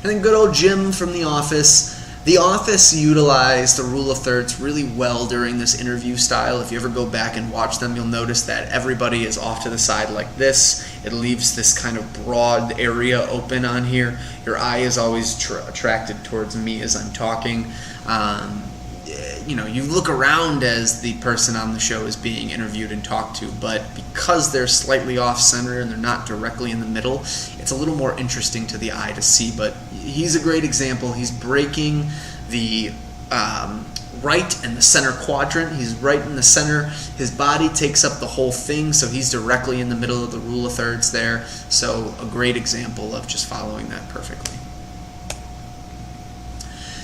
[SPEAKER 1] And then good old Jim from The Office. The Office utilized the rule of thirds really well during this interview style. If you ever go back and watch them, you'll notice that everybody is off to the side like this. It leaves this kind of broad area open on here. Your eye is always attracted towards me as I'm talking. You look around as the person on the show is being interviewed and talked to, but because they're slightly off-center and they're not directly in the middle, it's a little more interesting to the eye to see. But he's a great example. He's breaking the right in the center quadrant. He's right in the center. His body takes up the whole thing, so he's directly in the middle of the rule of thirds there. So a great example of just following that perfectly.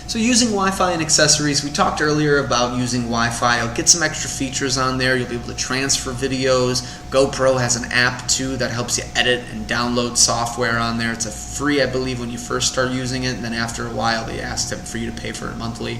[SPEAKER 1] So using Wi-Fi and accessories, we talked earlier about using Wi-Fi. You'll get some extra features on there. You'll be able to transfer videos. GoPro has an app too that helps you edit and download software on there. It's a free, I believe, when you first start using it, and then after a while they ask for you to pay for it monthly.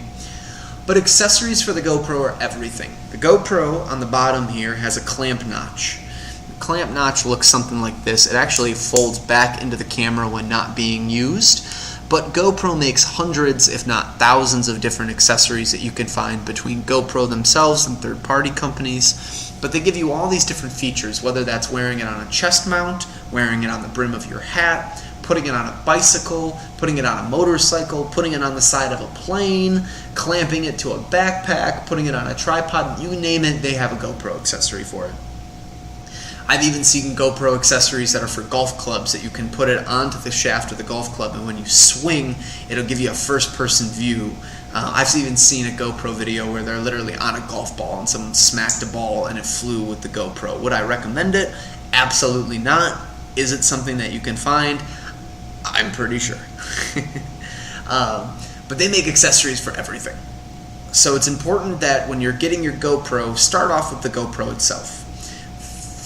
[SPEAKER 1] But accessories for the GoPro are everything. The GoPro on the bottom here has a clamp notch. The clamp notch looks something like this. It actually folds back into the camera when not being used. But GoPro makes hundreds, if not thousands, of different accessories that you can find between GoPro themselves and third-party companies. But they give you all these different features, whether that's wearing it on a chest mount, wearing it on the brim of your hat, putting it on a bicycle, putting it on a motorcycle, putting it on the side of a plane, clamping it to a backpack, putting it on a tripod, you name it, they have a GoPro accessory for it. I've even seen GoPro accessories that are for golf clubs that you can put it onto the shaft of the golf club, and when you swing, it'll give you a first-person view. I've even seen a GoPro video where they're literally on a golf ball and someone smacked a ball and it flew with the GoPro. Would I recommend it? Absolutely not. Is it something that you can find? I'm pretty sure. But they make accessories for everything. So it's important that when you're getting your GoPro, start off with the GoPro itself.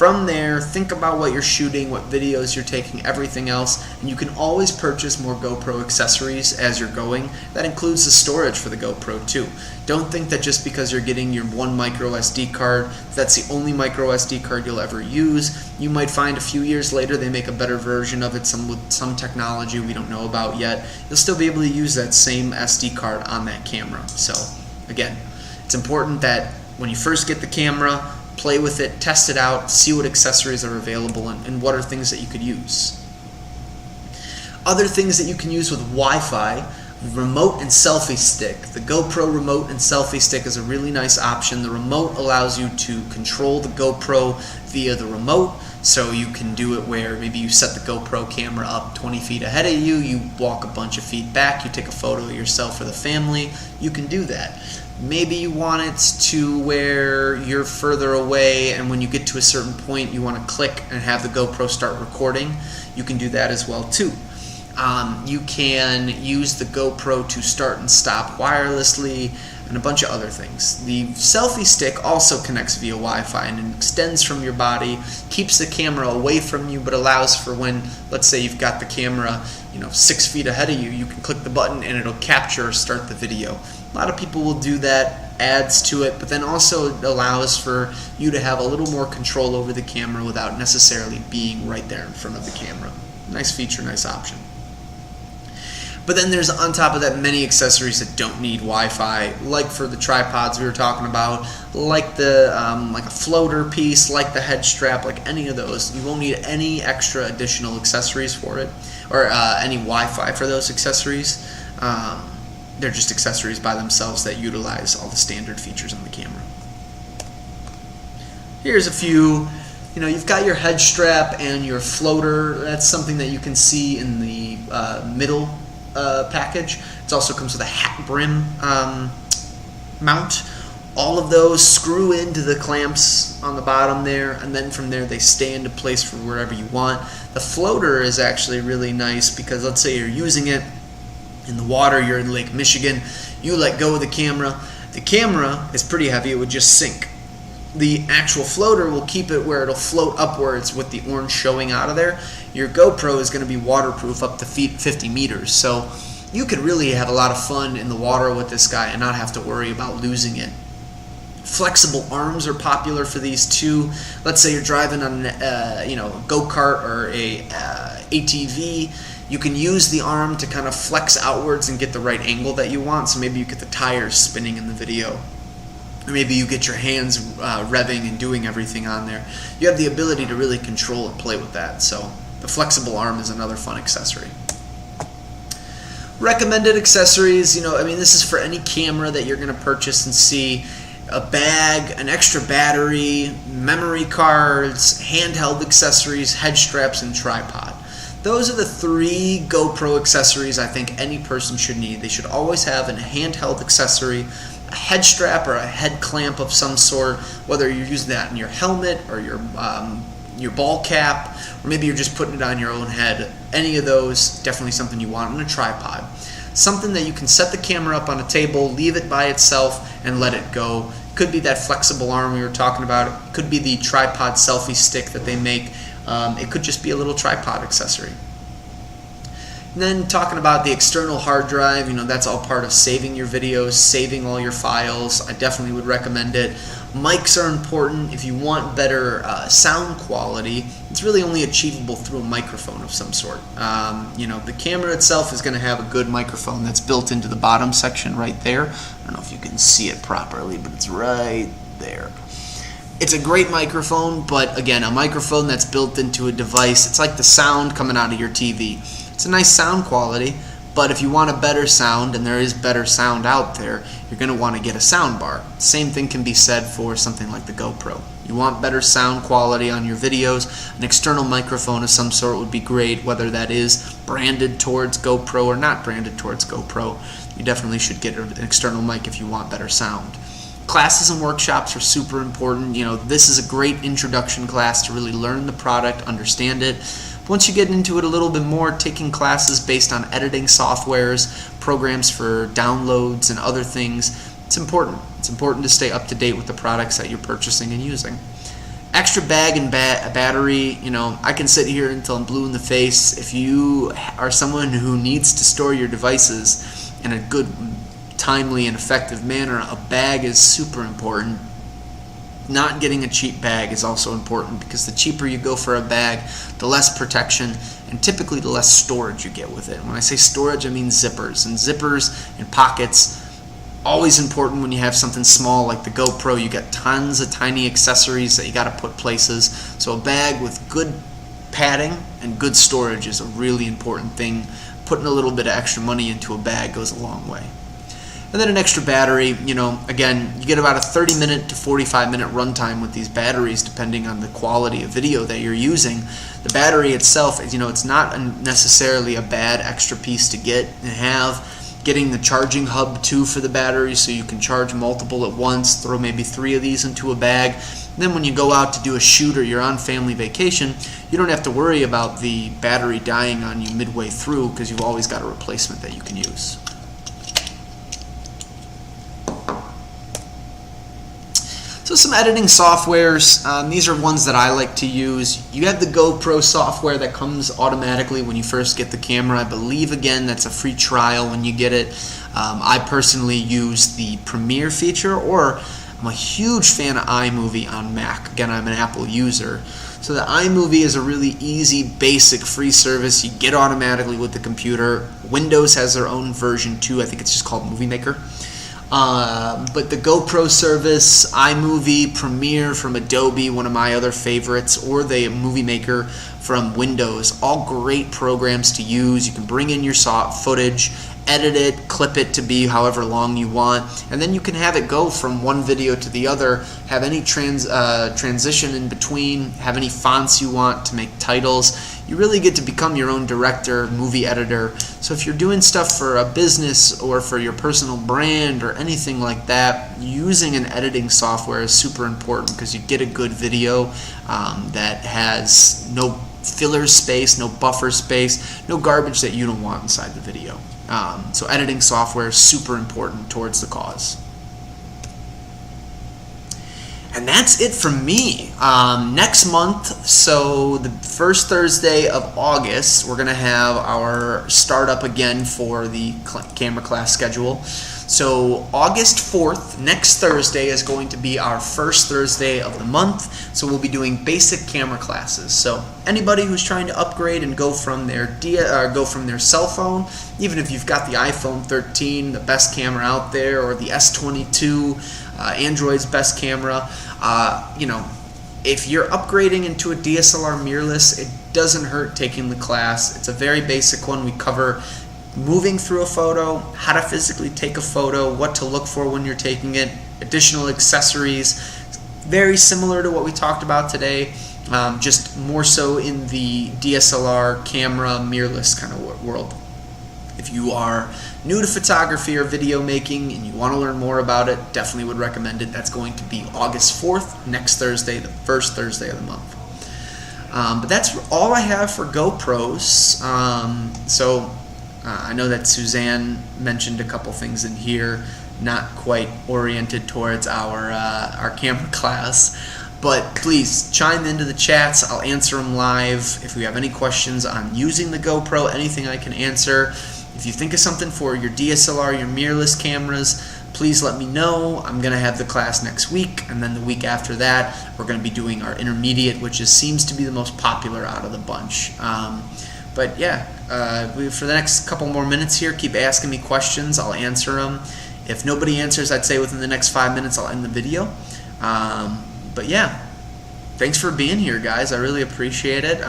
[SPEAKER 1] From there, think about what you're shooting, what videos you're taking, everything else, and you can always purchase more GoPro accessories as you're going. That includes the storage for the GoPro too. Don't think that just because you're getting your one micro SD card, that's the only micro SD card you'll ever use. You might find a few years later they make a better version of it, with some technology we don't know about yet. You'll still be able to use that same SD card on that camera. So again, it's important that when you first get the camera, play with it, test it out, see what accessories are available and what are things that you could use. Other things that you can use with Wi-Fi, remote and selfie stick. The GoPro remote and selfie stick is a really nice option. The remote allows you to control the GoPro via the remote, so you can do it where maybe you set the GoPro camera up 20 feet ahead of you, you walk a bunch of feet back, you take a photo of yourself or the family, you can do that. Maybe you want it to where you're further away and when you get to a certain point you want to click and have the GoPro start recording. You can do that as well too. You can use the GoPro to start and stop wirelessly and a bunch of other things. The selfie stick also connects via Wi-Fi and extends from your body, keeps the camera away from you, but allows for when, let's say you've got the camera 6 feet ahead of you, you can click the button and it'll capture or start the video. A lot of people will do that, adds to it, but then also it allows for you to have a little more control over the camera without necessarily being right there in front of the camera. Nice feature, nice option. But then there's, on top of that, many accessories that don't need Wi-Fi, like for the tripods we were talking about, like the like a floater piece, like the head strap, like any of those. You won't need any extra additional accessories for it, or any Wi-Fi for those accessories. They're just accessories by themselves that utilize all the standard features on the camera. Here's a few. You've got your head strap and your floater. That's something that you can see in the middle package. It also comes with a hat brim mount. All of those screw into the clamps on the bottom there, and then from there they stay into place for wherever you want. The floater is actually really nice because let's say you're using it in the water, you're in Lake Michigan, you let go of the camera. The camera is pretty heavy, it would just sink. The actual floater will keep it where it'll float upwards with the orange showing out of there. Your GoPro is going to be waterproof up to 50 meters, so you could really have a lot of fun in the water with this guy and not have to worry about losing it. Flexible arms are popular for these too. Let's say you're driving on a go-kart or a ATV. You can use the arm to kind of flex outwards and get the right angle that you want. So maybe you get the tires spinning in the video. Or maybe you get your hands revving and doing everything on there. You have the ability to really control and play with that. So the flexible arm is another fun accessory. Recommended accessories, this is for any camera that you're going to purchase and see. A bag, an extra battery, memory cards, handheld accessories, head straps, and tripod. Those are the 3 GoPro accessories I think any person should need. They should always have a handheld accessory, head strap or a head clamp of some sort, whether you're using that in your helmet or your ball cap, or maybe you're just putting it on your own head. Any of those, definitely something you want on a tripod. Something that you can set the camera up on a table, leave it by itself, and let it go. Could be that flexible arm we were talking about. It could be the tripod selfie stick that they make. It could just be a little tripod accessory. And then talking about the external hard drive, that's all part of saving your videos, saving all your files. I definitely would recommend it. Mics are important. If you want better sound quality, it's really only achievable through a microphone of some sort. The camera itself is going to have a good microphone that's built into the bottom section right there. I don't know if you can see it properly, but it's right there. It's a great microphone, but again, a microphone that's built into a device. It's like the sound coming out of your TV. It's a nice sound quality, but if you want a better sound, and there is better sound out there, you're going to want to get a sound bar. Same thing can be said for something like the GoPro. You want better sound quality on your videos, an external microphone of some sort would be great, whether that is branded towards GoPro or not branded towards GoPro. You definitely should get an external mic if you want better sound. Classes and workshops are super important. This is a great introduction class to really learn the product, understand it. Once you get into it a little bit more, taking classes based on editing softwares, programs for downloads and other things, it's important. It's important to stay up to date with the products that you're purchasing and using. Extra bag and battery, I can sit here until I'm blue in the face. If you are someone who needs to store your devices in a good, timely, and effective manner, a bag is super important. Not getting a cheap bag is also important, because the cheaper you go for a bag, the less protection and typically the less storage you get with it. When I say storage, I mean zippers. And zippers and pockets, always important when you have something small like the GoPro. You got tons of tiny accessories that you got to put places. So a bag with good padding and good storage is a really important thing. Putting a little bit of extra money into a bag goes a long way. And then an extra battery, again, you get about a 30-minute to 45-minute runtime with these batteries, depending on the quality of video that you're using. The battery itself, it's not necessarily a bad extra piece to get and have. Getting the charging hub too for the battery, so you can charge multiple at once, throw maybe 3 of these into a bag. And then when you go out to do a shoot or you're on family vacation, you don't have to worry about the battery dying on you midway through, because you've always got a replacement that you can use. So some editing softwares, these are ones that I like to use. You have the GoPro software that comes automatically when you first get the camera. I believe, again, that's a free trial when you get it. I personally use the Premiere feature, or I'm a huge fan of iMovie on Mac. Again, I'm an Apple user. So the iMovie is a really easy, basic, free service. You get automatically with the computer. Windows has their own version too. I think it's just called Movie Maker. But the GoPro service, iMovie, Premiere from Adobe, one of my other favorites, or the Movie Maker from Windows, all great programs to use. You can bring in your footage, edit it, clip it to be however long you want, and then you can have it go from one video to the other, have any transition in between, have any fonts you want to make titles. You really get to become your own director, movie editor. So if you're doing stuff for a business or for your personal brand or anything like that, using an editing software is super important, because you get a good video that has no filler space, no buffer space, no garbage that you don't want inside the video. So editing software is super important towards the cause. And that's it from me. Next month, so the first Thursday of August, we're going to have our startup again for the camera class schedule. So August 4th, next Thursday, is going to be our first Thursday of the month. So we'll be doing basic camera classes. So anybody who's trying to upgrade and go from their cell phone, even if you've got the iPhone 13, the best camera out there, or the S22, Android's best camera, if you're upgrading into a DSLR mirrorless, it doesn't hurt taking the class. It's a very basic one. We cover moving through a photo, how to physically take a photo, what to look for when you're taking it, additional accessories, very similar to what we talked about today, just more so in the DSLR camera mirrorless kind of world. If you are new to photography or video making and you want to learn more about it, definitely would recommend it. That's going to be August 4th, next Thursday, the first Thursday of the month. But that's all I have for GoPros. I know that Suzanne mentioned a couple things in here, not quite oriented towards our camera class. But please chime into the chats. I'll answer them live. If you have any questions on using the GoPro, anything I can answer. If you think of something for your DSLR, your mirrorless cameras, please let me know. I'm going to have the class next week, and then the week after that, we're going to be doing our intermediate, which seems to be the most popular out of the bunch. But yeah, for the next couple more minutes here, keep asking me questions. I'll answer them. If nobody answers, I'd say within the next 5 minutes, I'll end the video. But yeah, thanks for being here, guys. I really appreciate it.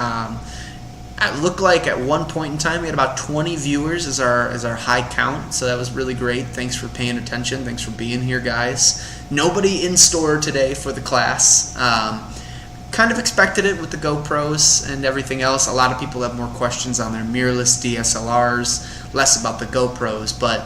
[SPEAKER 1] It looked like at one point in time we had about 20 viewers as our high count, so that was really great. Thanks for paying attention. Thanks for being here, guys. Nobody in store today for the class. Kind of expected it with the GoPros and everything else. A lot of people have more questions on their mirrorless DSLRs, less about the GoPros, but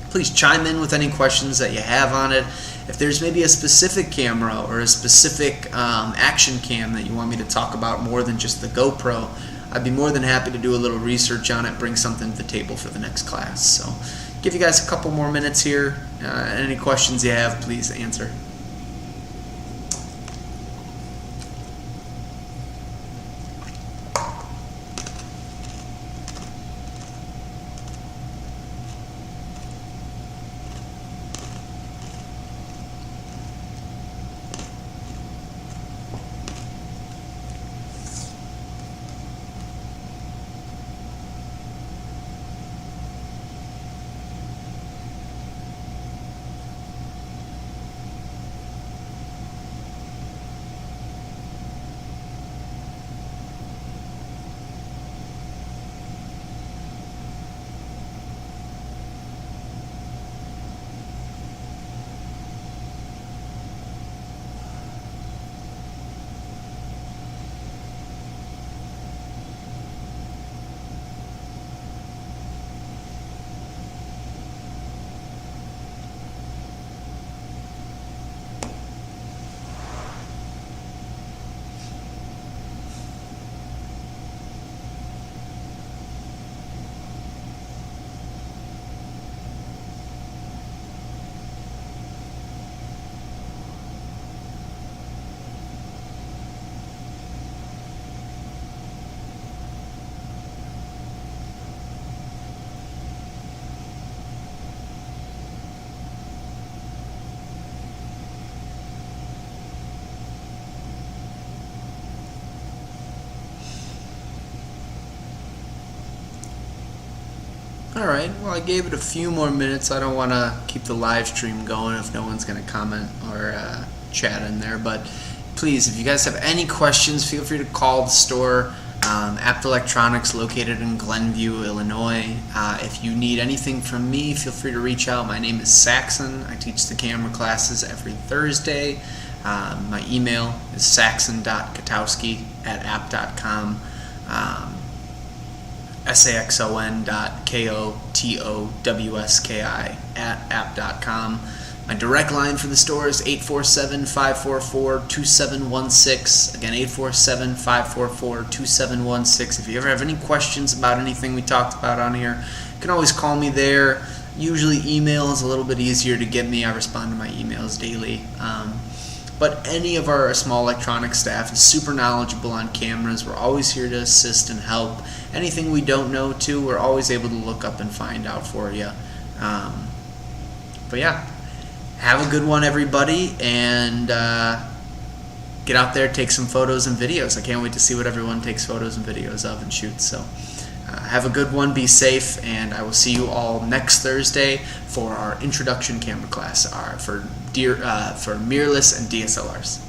[SPEAKER 1] please chime in with any questions that you have on it. If there's maybe a specific camera or a specific action cam that you want me to talk about more than just the GoPro, I'd be more than happy to do a little research on it, bring something to the table for the next class. So give you guys a couple more minutes here. Any questions you have, please answer. Alright, well, I gave it a few more minutes. I don't want to keep the live stream going if no one's going to comment or chat in there. But please, if you guys have any questions, feel free to call the store. Apt Electronics, located in Glenview, Illinois. If you need anything from me, feel free to reach out. My name is Saxon. I teach the camera classes every Thursday. My email is saxon.katowski@apt.com. saxon.kotowski@apt.com. My direct line for the store is 847-544-2716. Again, 847-544-2716. If you ever have any questions about anything we talked about on here, you can always call me there. Usually email is a little bit easier to get me. I respond to my emails daily. But any of our small electronics staff is super knowledgeable on cameras. We're always here to assist and help. Anything we don't know too, we're always able to look up and find out for you. But yeah, have a good one, everybody, and get out there, take some photos and videos. I can't wait to see what everyone takes photos and videos of and shoots. So have a good one, be safe, and I will see you all next Thursday for our introduction camera class for mirrorless and DSLRs.